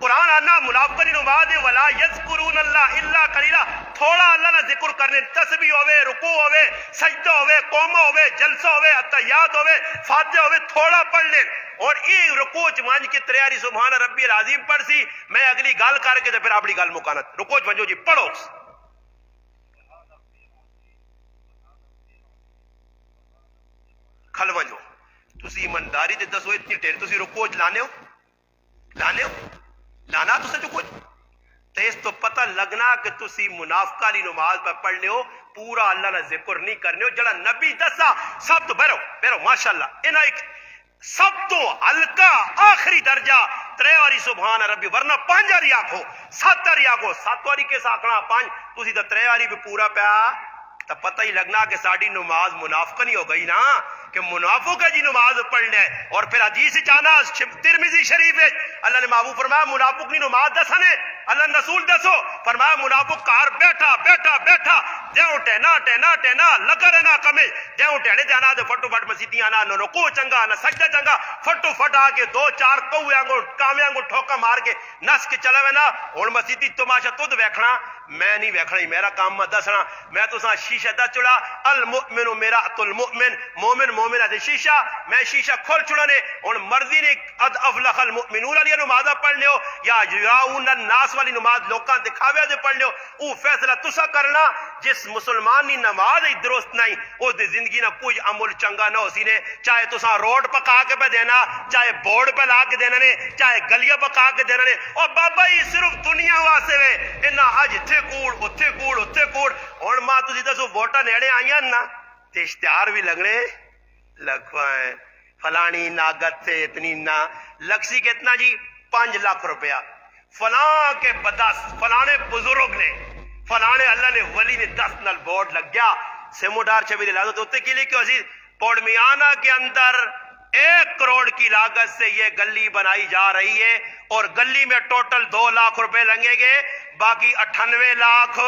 قرآن آنا منافقین نماز ولا یذکرون اللہ الا قلیلا تھوڑا اللہ نہ ذکر کرنے تسبیح ہوے رکوع ہوے سجدہ ہوے قومہ ہوے جلسہ ہوے اتحیات ہوے فاتحہ ہوے تھوڑا پڑھ لیں اور یہ رکوع چ مان کے 3 ہری سبحان ربی العظیم پڑھ سی میں اگلی گل کر کے تے پھر اپنی گل مکانا رکوع چ ونجو جی پڑھو کھل ونجو تسی ایمانداری تے دسو اتنی ٹیر تسی رکوع چ لانے ہو لانا تو سچو کچھ تے اس تو پتہ لگنا کہ تسی منافقہ لی نماز پہ پڑھنے ہو پورا اللہ نہ ذکر نہیں کرنے ہو جڑا نبی دسا سب تو بیرو ماشاءاللہ انہاں ایک سب تو ہلکا آخری درجہ 3 ہری سبحان ربی ورنہ 5 ہری آکھو 7 ہری آکھو 7 ہری کے ساکھنا 5 تسی تو 3 ہری بھی پورا پیا تو پتہ ہی لگنا کہ ساڑی نماز منافقہ نہیں ہو گئی نا کہ منافق ہے جی نماز پڑھنے اور پھر حدیث چانا ترمذی شریف ہے اللہ نے محبوب فرمایا منافق نہیں نماز دسنے اللہ رسول دسو فرمایا منافق کار بیٹھا بیٹھا بیٹھا جیوں ٹہنا ٹہنا ٹہنا لگا رہنا کمے جیوں ٹہنے جانا دے فٹو فٹ مسیتیاں نہ رکوع چنگا نہ سجدہ چنگا فٹو فٹ آ کے دو چار کوے آنگو کاوے آنگو ٹھوکا مار کے نس کے چلے وے نا ہن مسیتی تماشا تد ویکھنا میں نہیں ویکھنا میرا کام میں دسنا میں تساں شیشہ دس چڑا المؤمن مرآۃ المؤمن مومن مومن ہے شیشہ میں شیشہ کھول چڑا نے ہن مرضی نے قد افلح المؤمنون والی نماز پڑھ لیو یا یراؤن الناس والی نماز لوکاں دکھاوے دے پڑھ لیو او فیصلہ تسا کرنا جس مسلمان دی نماز ہی درست نہیں او دی زندگی نہ کوئی عمل چنگا نہ ہوسی نے چاہے تساں روڈ پکا کے پہ دینا چاہے بورڈ پہ لا کے دینا نے چاہے گلیاں پکا کے دینا نے او بابا یہ صرف دنیا واسطے وے انہاں اج اتھے کوڑ اتھے کوڑ اتھے کوڑ ہن ماں تسی دسو ووٹاں نیڑے آئیاں نا تے اشتہار بھی لگنے لکھوائیں فلانی ناگت سے اتنی نہ لکسی کتنا جی 5 لاکھ روپیہ فلاں کے 10 فلانے بزرگ نے فلانے اللہ نے ولی نے 10 نال بورڈ لگ گیا سیموڈار چھوی دے لازو تو اتے کے لیے کیوں سی پوڑمیانہ کے اندر 1 کروڑ کی لاگت سے یہ گلی بنائی جا رہی ہے اور گلی میں ٹوٹل 2 لاکھ روپے لگیں گے باقی 98 لاکھ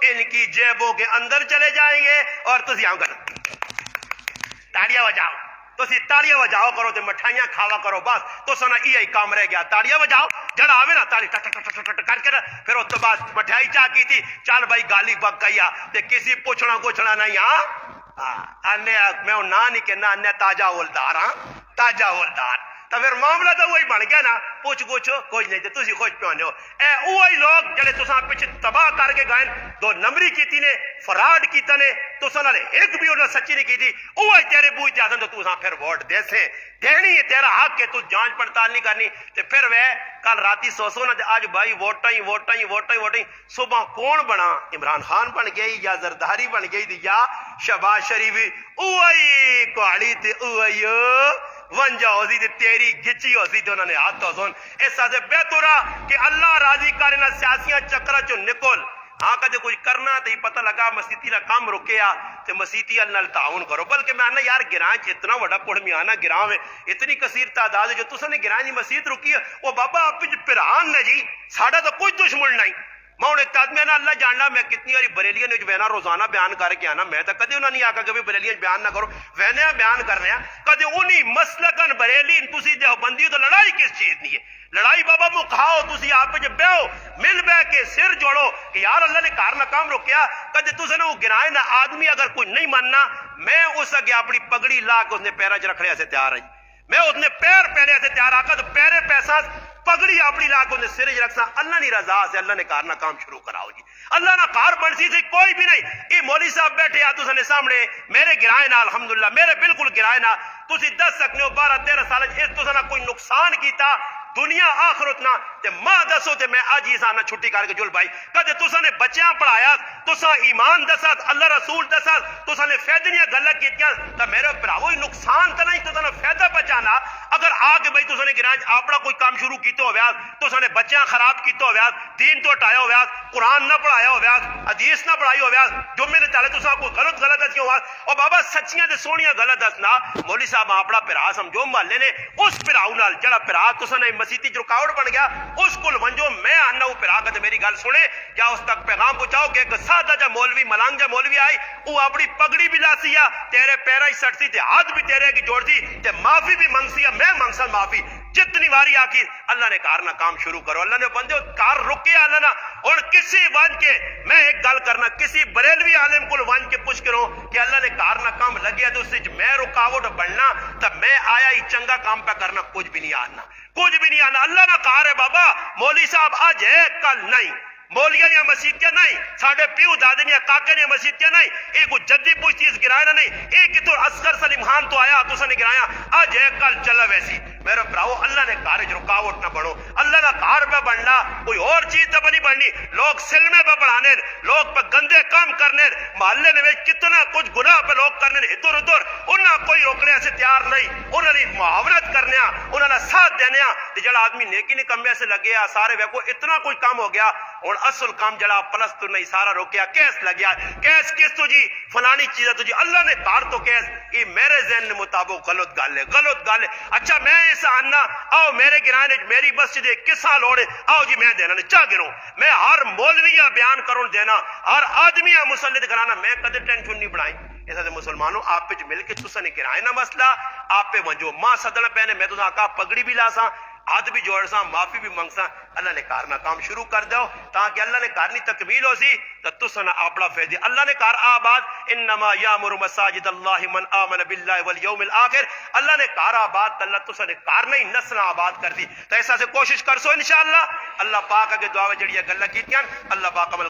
ان کی جیبوں کے اندر چلے جائیں گے اور تسی آؤں کر تاڑیاں بجاؤ تسی تاڑیاں بجاؤ کرو تے مٹھائیاں کھاوا کرو بس تو سنا یہ کام رہ گیا تاڑیاں بجاؤ جڑا آوے نا تاڑی ٹٹ ٹٹ ٹٹ ٹٹ کر کے پھر اس تو بعد مٹھائی چاہ کی تھی چل بھائی گالی پک گئی تے کسی پوچھنا کچھنا نہیں انے میں نا نہیں کہنا انے تاجا اولدار ہاں تاجا اولدار تو پھر معاملہ تو وہی بن گیا نا پوچھ کوئی نہیں تے تسی خوش پیونے ہو اے وہی لوگ جڑے تساں پیچھے تباہ کر کے گئے 2 نمبری کیتی نے فراڈ کیتا نے تساں نال ایک بھی انہاں سچی نہیں کیتی وہی تیرے بوئی تے آسن تو تساں پھر ووٹ دے سے دینی ہے تیرا حق ہے تو جانچ پڑتال نہیں کرنی تے پھر وہ کل راتی سو نا تے آج بھائی ووٹاں صبح کون بنا عمران خان بن گئی یا زرداری بن گئی تھی یا شہباز شریف اوہی کوڑی تے اوہی ونجا ہوسی تے تیری گچی ہوسی تے انہوں نے ہاتھ تو سن اس سے بہترا کہ اللہ راضی کرنا سیاسیاں چکرا چو نکل ہاں کدے کچھ کرنا تے پتہ لگا مسیتی دا کام رکیا تے مسیتی نال تعاون کرو بلکہ میں آنا یار گراں اتنا بڑا پڑھمیانہ گراں ہے اتنی کثیر تعداد ہے جو تساں نے گراں دی مسجد رکی ہے وہ بابا آپ پران نے جی ساڈا تو کوئی دشمن نہیں میں ہوں ایک آدمی نا اللہ جاننا میں کتنی باری بریلیاں جو میں روزانہ بیان کر کے آنا میں تو کدے انہوں نے آکا کہ بریلیاں بیان نہ کرو وہنے بیان کر رہے ہیں کدے انہی مسلکن بریلی تسی دیوبندی تو لڑائی کس چیز نہیں ہے لڑائی بابا مکھاؤ تسی آپ جب بیو مل بے کے سر جوڑو کہ یار اللہ نے کار نہ کام روکیا کدے تسی نے وہ گرائے نہ آدمی اگر کوئی نہیں ماننا میں اس اگے اپنی پگڑی لا کے اس نے پیرا چ رکھنے سے تیار ہے میں اس نے پیر پہنے سے تیار آکا تو پیرے پیسہ پگڑی اپنی لا کے سر رکھنا اللہ نے رضا سے اللہ نے کار نہ کام شروع کراؤ جی اللہ نہ کار بنسی سے کوئی بھی نہیں یہ مولوی صاحب بیٹھے آ تساں نے سامنے میرے گرائے نہ الحمدللہ میرے بالکل گرائے نہ تسی دس سکنے ہو 12-13 سال اس تساں نہ کوئی نقصان کیتا دنیا آخرت نہ تے ماں دسو تے میں آج ہی سانا چھٹی کر کے جل بھائی کدے تساں نے بچیاں پڑھایا تساں ایمان دسا اللہ رسول دسا تساں نے فائدے نہیں گلاں کیتیاں تے میرے بھراوو نقصان تے نہیں تساں نے فائدہ بچانا اگر آ کے بھائی تساں نے گراج اپنا کوئی کام شروع کیتے ہویا تساں نے بچیاں خراب کیتے ہویا دین تو ہٹایا ہویا قرآن نہ پڑھایا ہویا حدیث نہ پڑھائی ہویا جمعے نے چلے تساں کوئی غلط دسی ہوا او بابا سچیاں تے سونیاں غلط دسنا مولوی صاحب اپنا پھرا سمجھو محلے نے اس پھراؤ نال جڑا پھرا تساں نے مسیتی رکاوٹ بن گیا اس کو ونجو میں آنا وہ پھرا کے میری گل سنے یا اس تک پیغام پہنچاؤ کہ ایک سادہ جا مولوی ملانگ جا مولوی آئی وہ اپنی پگڑی بھی لاسی تیرے پیرا ہی سٹتی تے ہاتھ بھی تیرے کی جوڑ دی تے معافی بھی منگسی میں منگسا معافی جتنی باری آخر اللہ نے کار نہ کام شروع کرو اللہ نے بندے کار رکے اللہ نہ اور کسی ون کے میں ایک گل کرنا کسی بریلوی عالم کو ون کے پوچھ کرو کہ اللہ نے کار نہ کام لگیا تو اس میں رکاوٹ بڑھنا تب میں آیا ہی چنگا کام پہ کرنا کچھ بھی نہیں آنا کچھ بھی نہیں آنا اللہ نہ کار ہے بابا مولوی صاحب آج ہے کل نہیں مولیاں یا مسیتیاں نہیں ساڑھے پیو دادے یا کاکے یا مسیتیاں نہیں ایک جدی پوچھ چیز گرایا نہیں ایک تو اصغر سلیم خان تو آیا تو نے گرایا آج ہے کل چلا ویسی میرے براؤ اللہ نے کارج رکاوٹ نہ بڑھو اللہ کا کار پہ بڑھنا کوئی اور چیز تو نہیں بڑھنی لوگ سلمے پہ بڑھانے لوگ پہ گندے کام کرنے محلے میں کتنا کچھ گناہ پہ لوگ کرنے ادھر ادھر انہاں کوئی روکنے سے تیار نہیں انہوں نے معاونت کرنے انہوں نے ساتھ دینے جڑا آدمی نیکی نے کمے سے لگے سارے ویکو اتنا کوئی کام ہو گیا اور اصل کام جڑا پلس تو نہیں سارا روکیا کیس لگیا کیس کس تو جی فلانی چیز تو جی اللہ نے کار تو کیس یہ میرے ذہن کے مطابق غلط گل ہے اچھا میں اس کسا آنا آؤ میرے گرانے میری مسجد کسا لوڑے آؤ جی میں دینا چاہ گروں میں ہر مولویہ بیان کروں دینا ہر آدمیہ مسلط کرانا میں قدر ٹینشن نہیں بڑھائی ایسا سے مسلمانوں آپ پہ مل کے تسا نے کرائے نا مسئلہ آپ پہ ونجو ماں صدنا پہنے میں تو آقا پگڑی بھی لاسا ہاتھ بھی جوڑ سا معافی بھی منگسا اللہ نے کارنا کام شروع کر دو تاکہ اللہ نے کارنی تکمیل ہو سی تو تسنا اپنا فیدی اللہ نے کار آباد انما یامر مساجد اللہ من آمن باللہ والیوم الآخر اللہ نے کار آباد اللہ تسا نے کارنا ہی نسل آباد کر دی تو ایسا سے کوشش کر سو انشاءاللہ اللہ پاک کے دعا جڑی گلہ کیتیاں اللہ پاک عمل